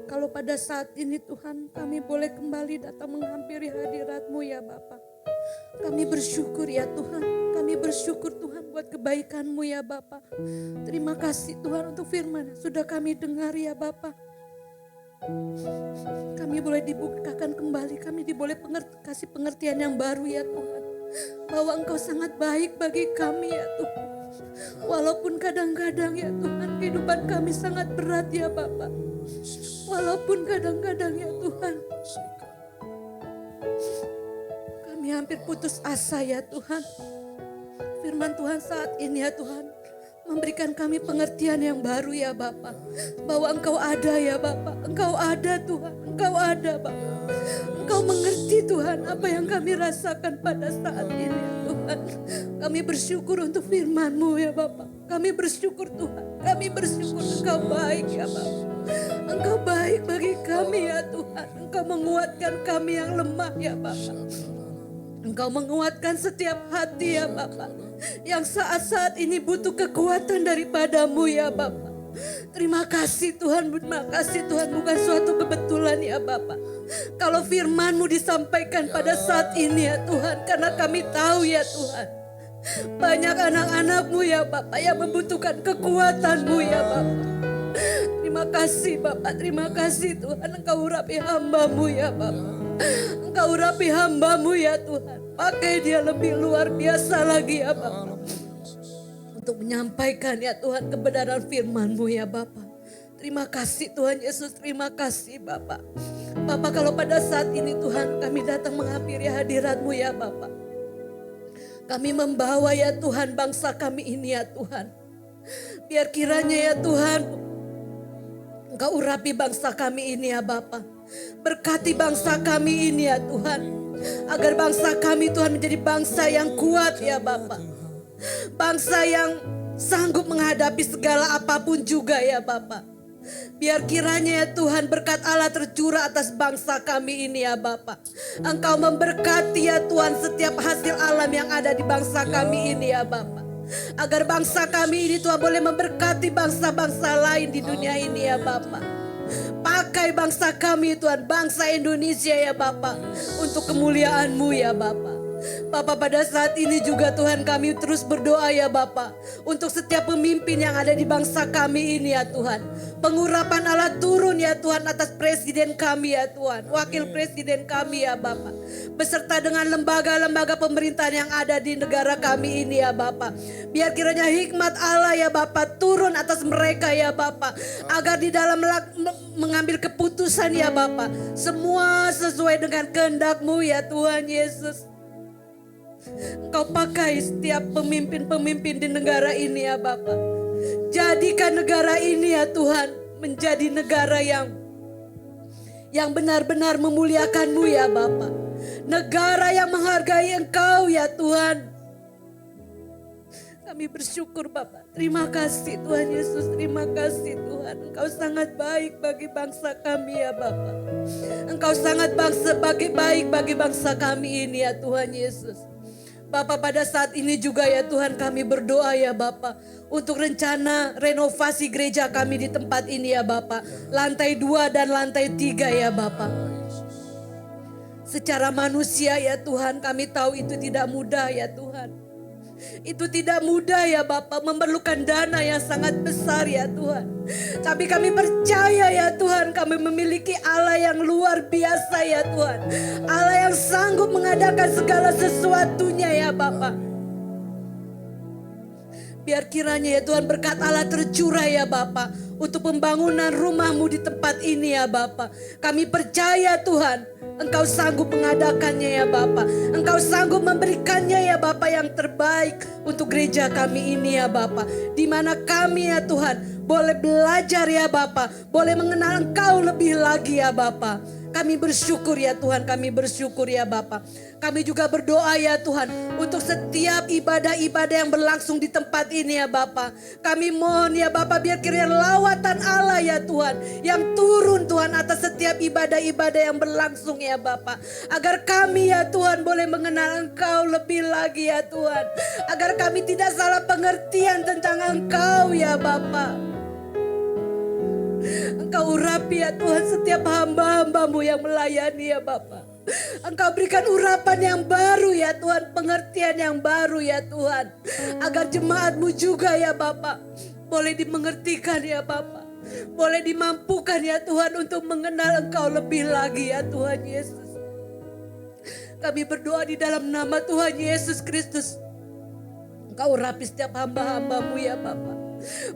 Kalau pada saat ini Tuhan kami boleh kembali datang menghampiri hadirat-Mu ya Bapa. Kami bersyukur ya Tuhan. Kami bersyukur Tuhan buat kebaikan-Mu ya Bapa. Terima kasih Tuhan untuk firman yang sudah kami dengar ya Bapa. Kami boleh dibukakan kembali. Kami boleh kasih pengertian yang baru ya Tuhan. Bahwa Engkau sangat baik bagi kami ya Tuhan. Walaupun kadang-kadang ya Tuhan kehidupan kami sangat berat ya Bapa. Walaupun kadang-kadang ya Tuhan kami hampir putus asa ya Tuhan. Firman Tuhan saat ini ya Tuhan memberikan kami pengertian yang baru ya Bapa. Bahwa Engkau ada ya Bapa. Engkau ada Tuhan. Engkau ada Bapa. Engkau mengerti Tuhan apa yang kami rasakan pada saat ini ya Tuhan. Kami bersyukur untuk firman-Mu ya Bapa. Kami bersyukur Tuhan. Kami bersyukur Engkau baik ya Bapa. Engkau baik bagi kami ya Tuhan. Engkau menguatkan kami yang lemah ya Bapa. Engkau menguatkan setiap hati ya Bapa. Yang saat-saat ini butuh kekuatan daripada-Mu ya Bapa. Terima kasih Tuhan, terima kasih Tuhan, bukan suatu kebetulan ya Bapa. Kalau firman-Mu disampaikan pada saat ini ya Tuhan, karena kami tahu ya Tuhan. Banyak anak-anak-Mu ya Bapa yang membutuhkan kekuatan-Mu ya Bapa. Terima kasih Bapak, terima kasih Tuhan. Engkau urapi hamba-Mu ya Bapak. Engkau urapi hamba-Mu ya Tuhan. Pakai dia lebih luar biasa lagi ya Bapak. Untuk menyampaikan ya Tuhan kebenaran firman-Mu ya Bapak. Terima kasih Tuhan Yesus, terima kasih Bapak. Bapak kalau pada saat ini Tuhan kami datang menghampiri hadirat-Mu ya Bapak. Kami membawa ya Tuhan bangsa kami ini ya Tuhan. Biar kiranya ya Tuhan Engkau urapi bangsa kami ini ya Bapa. Berkati bangsa kami ini ya Tuhan. Agar bangsa kami Tuhan menjadi bangsa yang kuat ya Bapa. Bangsa yang sanggup menghadapi segala apapun juga ya Bapa. Biar kiranya ya Tuhan berkat Allah tercurah atas bangsa kami ini ya Bapa. Engkau memberkati ya Tuhan setiap hasil alam yang ada di bangsa kami ini ya Bapa. Agar bangsa kami ini Tuhan boleh memberkati bangsa-bangsa lain di dunia ini ya Bapa. Pakai bangsa kami Tuhan, bangsa Indonesia ya Bapa. Untuk kemuliaan-Mu ya Bapa. Bapa pada saat ini juga Tuhan kami terus berdoa ya Bapa. Untuk setiap pemimpin yang ada di bangsa kami ini ya Tuhan. Pengurapan Allah turun ya Tuhan atas presiden kami ya Tuhan. Wakil presiden kami ya Bapa. Beserta dengan lembaga-lembaga pemerintahan yang ada di negara kami ini ya Bapa. Biar kiranya hikmat Allah ya Bapa turun atas mereka ya Bapa. Agar di dalam mengambil keputusan ya Bapa. Semua sesuai dengan kehendak-Mu ya Tuhan Yesus. Engkau pakai setiap pemimpin-pemimpin di negara ini ya Bapa. Jadikan negara ini ya Tuhan menjadi negara yang benar-benar memuliakan-Mu ya Bapa. Negara yang menghargai Engkau ya Tuhan. Kami bersyukur Bapa. Terima kasih Tuhan Yesus. Terima kasih Tuhan. Engkau sangat baik bagi bangsa kami ya Bapa. Engkau sangat baik bagi bangsa kami ini ya Tuhan Yesus. Bapa pada saat ini juga ya Tuhan kami berdoa ya Bapa. Untuk rencana renovasi gereja kami di tempat ini ya Bapa. Lantai 2 dan lantai 3 ya Bapa. Secara manusia ya Tuhan kami tahu itu tidak mudah ya Tuhan. Itu tidak mudah ya Bapa, memerlukan dana yang sangat besar ya Tuhan. Tapi kami percaya ya Tuhan, kami memiliki Allah yang luar biasa ya Tuhan. Allah yang sanggup mengadakan segala sesuatunya ya Bapa. Biar kiranya ya Tuhan berkat Allah tercurah ya Bapa, untuk pembangunan rumah-Mu di tempat ini ya Bapa. Kami percaya Tuhan, Engkau sanggup mengadakannya ya Bapa. Engkau sanggup memberikannya ya Bapa yang terbaik untuk gereja kami ini ya Bapa. Di mana kami ya Tuhan boleh belajar ya Bapa, boleh mengenal Engkau lebih lagi ya Bapa. Kami bersyukur ya Tuhan, kami bersyukur ya Bapa. Kami juga berdoa ya Tuhan untuk setiap ibadah-ibadah yang berlangsung di tempat ini ya Bapa. Kami mohon ya Bapa, biar kiranya lawatan Allah ya Tuhan yang turun Tuhan atas setiap ibadah-ibadah yang berlangsung ya Bapa. Agar kami ya Tuhan boleh mengenal Engkau lebih lagi ya Tuhan. Agar kami tidak salah pengertian tentang Engkau ya Bapa. Engkau urapi ya Tuhan setiap hamba-hamba-Mu yang melayani ya Bapa. Engkau berikan urapan yang baru ya Tuhan, pengertian yang baru ya Tuhan. Agar jemaat-Mu juga ya Bapa boleh dimengertikan ya Bapa. Boleh dimampukan ya Tuhan untuk mengenal Engkau lebih lagi ya Tuhan Yesus. Kami berdoa di dalam nama Tuhan Yesus Kristus. Engkau urapi setiap hamba-hamba-Mu ya Bapa.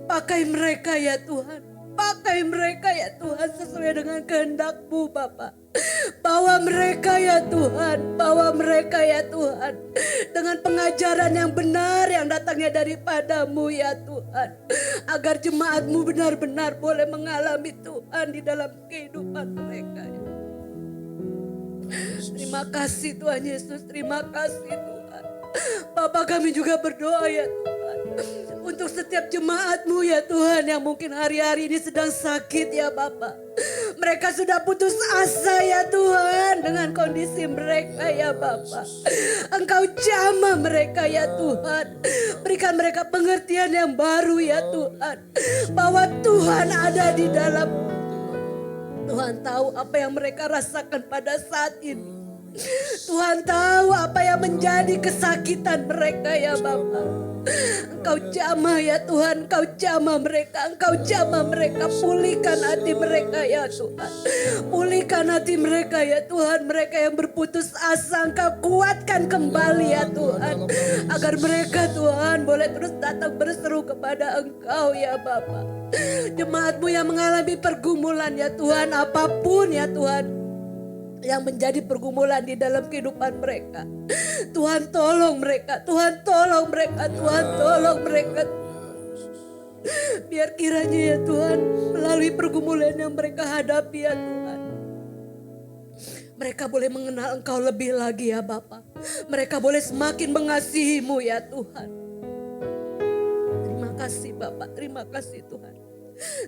Pakai mereka ya Tuhan. Pakai mereka ya Tuhan sesuai dengan kehendak-Mu Bapa. Bawa mereka ya Tuhan, bawa mereka ya Tuhan dengan pengajaran yang benar yang datangnya daripada-Mu ya Tuhan. Agar jemaat-Mu benar-benar boleh mengalami Tuhan di dalam kehidupan mereka. Terima kasih Tuhan Yesus, terima kasih Tuhan. Bapa, kami juga berdoa ya Tuhan untuk setiap jemaat-Mu ya Tuhan yang mungkin hari-hari ini sedang sakit ya Bapa. Mereka sudah putus asa ya Tuhan dengan kondisi mereka ya Bapa. Engkau jamah mereka ya Tuhan. Berikan mereka pengertian yang baru ya Tuhan. Bahwa Tuhan ada di dalam. Tuhan tahu apa yang mereka rasakan pada saat ini. Tuhan tahu apa yang menjadi kesakitan mereka ya Bapa. Engkau jamah ya Tuhan, Engkau jamah mereka, Engkau jamah mereka. Pulihkan hati mereka ya Tuhan. Pulihkan hati mereka ya Tuhan. Mereka yang berputus asa Engkau kuatkan kembali ya Tuhan. Agar mereka Tuhan boleh terus datang berseru kepada Engkau ya Bapa. Jemaat-Mu yang mengalami pergumulan ya Tuhan, apapun ya Tuhan yang menjadi pergumulan di dalam kehidupan mereka. Tuhan tolong mereka, Tuhan tolong mereka, Tuhan tolong mereka. Biar kiranya ya Tuhan melalui pergumulan yang mereka hadapi ya Tuhan, mereka boleh mengenal Engkau lebih lagi ya Bapa. Mereka boleh semakin mengasihi-Mu ya Tuhan. Terima kasih Bapa, terima kasih Tuhan.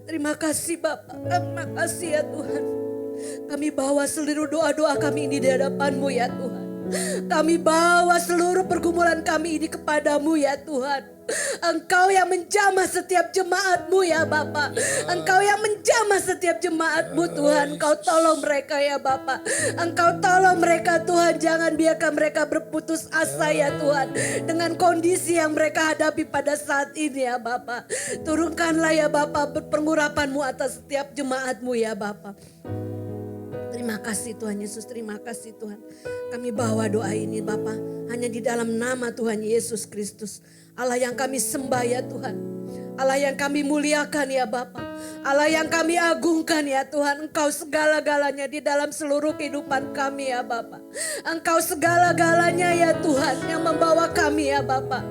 Terima kasih Bapa, terima kasih ya Tuhan. Kami bawa seluruh doa-doa kami ini di hadapan-Mu ya Tuhan. Kami bawa seluruh pergumulan kami ini kepada-Mu ya Tuhan. Engkau yang menjamah setiap jemaat-Mu ya Bapa. Engkau yang menjamah setiap jemaat-Mu Tuhan. Engkau tolong mereka ya Bapa. Engkau tolong mereka Tuhan. Jangan biarkan mereka berputus asa ya Tuhan. Dengan kondisi yang mereka hadapi pada saat ini ya Bapa. Turunkanlah ya Bapa pengurapan-Mu atas setiap jemaat-Mu ya Bapa. Terima kasih Tuhan Yesus, terima kasih Tuhan. Kami bawa doa ini Bapa hanya di dalam nama Tuhan Yesus Kristus. Allah yang kami sembah ya Tuhan. Allah yang kami muliakan ya Bapa. Allah yang kami agungkan ya Tuhan. Engkau segala-galanya di dalam seluruh kehidupan kami ya Bapa. Engkau segala-galanya ya Tuhan yang membawa kami ya Bapa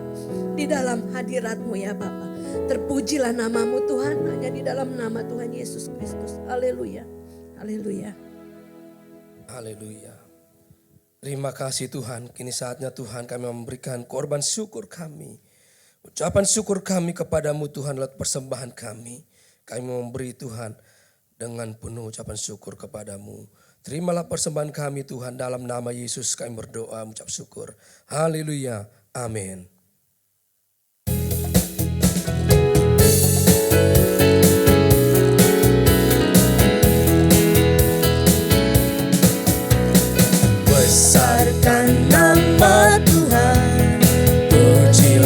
di dalam hadirat-Mu ya Bapa. Terpujilah nama-Mu Tuhan hanya di dalam nama Tuhan Yesus Kristus. Haleluya. Haleluya. Haleluya. Terima kasih Tuhan. Kini saatnya Tuhan kami memberikan korban syukur kami. Ucapan syukur kami kepada-Mu Tuhan lewat persembahan kami. Kami memberi Tuhan dengan penuh ucapan syukur kepada-Mu. Terimalah persembahan kami Tuhan, dalam nama Yesus kami berdoa mengucap syukur. Haleluya. Amin. Besarkan nama Tuhan, pujilah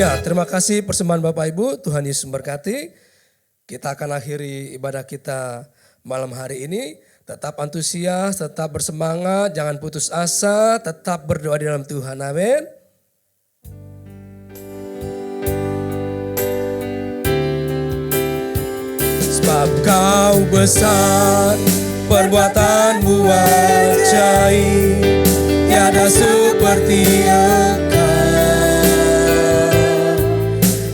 Ya, terima kasih persembahan Bapak Ibu, Tuhan Yesus memberkati. Kita akan akhiri ibadah kita malam hari ini. Tetap antusias, tetap bersemangat, jangan putus asa, tetap berdoa di dalam Tuhan. Amin. Sebab kau besar, perbuatanmu ajaib, tiada seperti Engkau,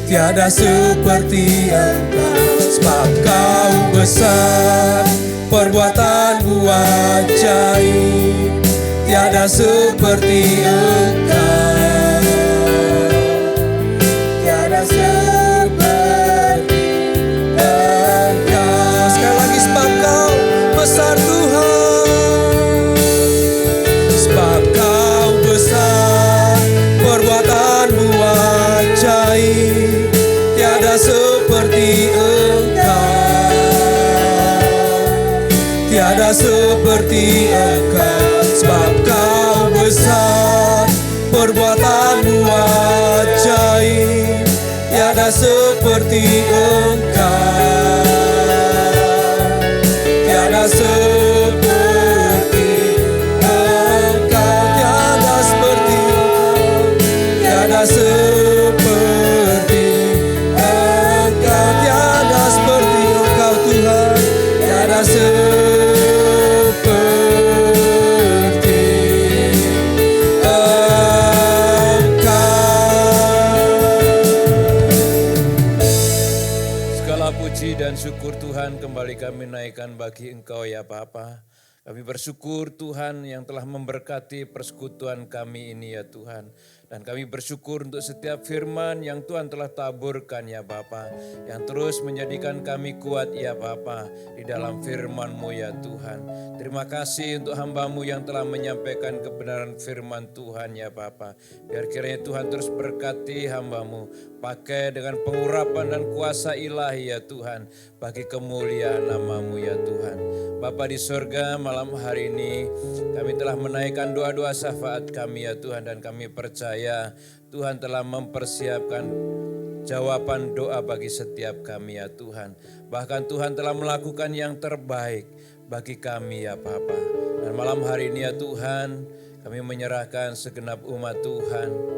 tiada seperti Engkau. Sebab kau besar, perbuatanmu ajaib, tiada seperti Engkau, tiada seperti Engkau. Sekali lagi, sebab kau besar Tuhan, sebab kau besar, perbuatanmu ajaib, tiada seperti Engkau, tiada seperti Engkau. Sebab kau besar, perbuatanmu ajaib, tiada seperti Engkau, tiada seperti Engkau, tiada seperti Engkau, tiada seperti Engkau, tiada seperti Engkau Tuhan, tiada seperti Engkau. Segala puji dan syukur Tuhan kembali kami naikkan bagi Engkau ya Bapa. Kami bersyukur Tuhan yang telah memberkati persekutuan kami ini ya Tuhan. Dan kami bersyukur untuk setiap firman yang Tuhan telah taburkan ya Bapa. Yang terus menjadikan kami kuat ya Bapa di dalam firman-Mu ya Tuhan. Terima kasih untuk hamba-Mu yang telah menyampaikan kebenaran firman Tuhan ya Bapa. Biar kiranya Tuhan terus berkati hamba-Mu. Pakai dengan pengurapan dan kuasa ilahi ya Tuhan. Bagi kemuliaan nama-Mu ya Tuhan. Bapa di surga, malam hari ini kami telah menaikkan doa-doa syafaat kami ya Tuhan. Dan kami percaya Tuhan telah mempersiapkan jawaban doa bagi setiap kami ya Tuhan. Bahkan Tuhan telah melakukan yang terbaik bagi kami ya Bapa. Dan malam hari ini ya Tuhan, kami menyerahkan segenap umat Tuhan.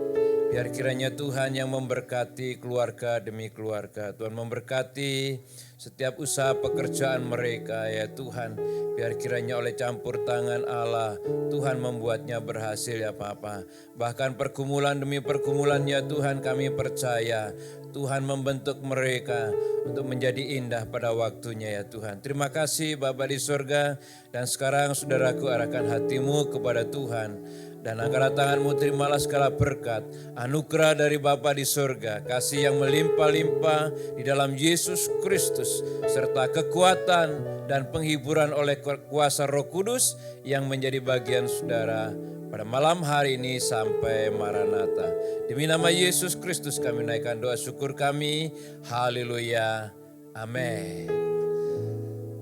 Biar kiranya Tuhan yang memberkati keluarga demi keluarga. Tuhan memberkati setiap usaha pekerjaan mereka ya Tuhan. Biar kiranya oleh campur tangan Allah, Tuhan membuatnya berhasil ya Bapa. Bahkan pergumulan demi pergumulan ya Tuhan, kami percaya Tuhan membentuk mereka untuk menjadi indah pada waktunya ya Tuhan. Terima kasih Bapa di surga. Dan sekarang saudaraku, arahkan hatimu kepada Tuhan. Dan angkat tanganmu, terimalah segala berkat, anugerah dari Bapa di surga, kasih yang melimpah-limpah di dalam Yesus Kristus, serta kekuatan dan penghiburan oleh kuasa Roh Kudus yang menjadi bagian saudara pada malam hari ini sampai Maranatha. Demi nama Yesus Kristus kami naikkan doa syukur kami. Haleluya. Amin.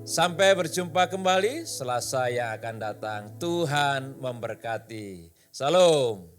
Sampai berjumpa kembali Selasa yang akan datang. Tuhan memberkati. Salam.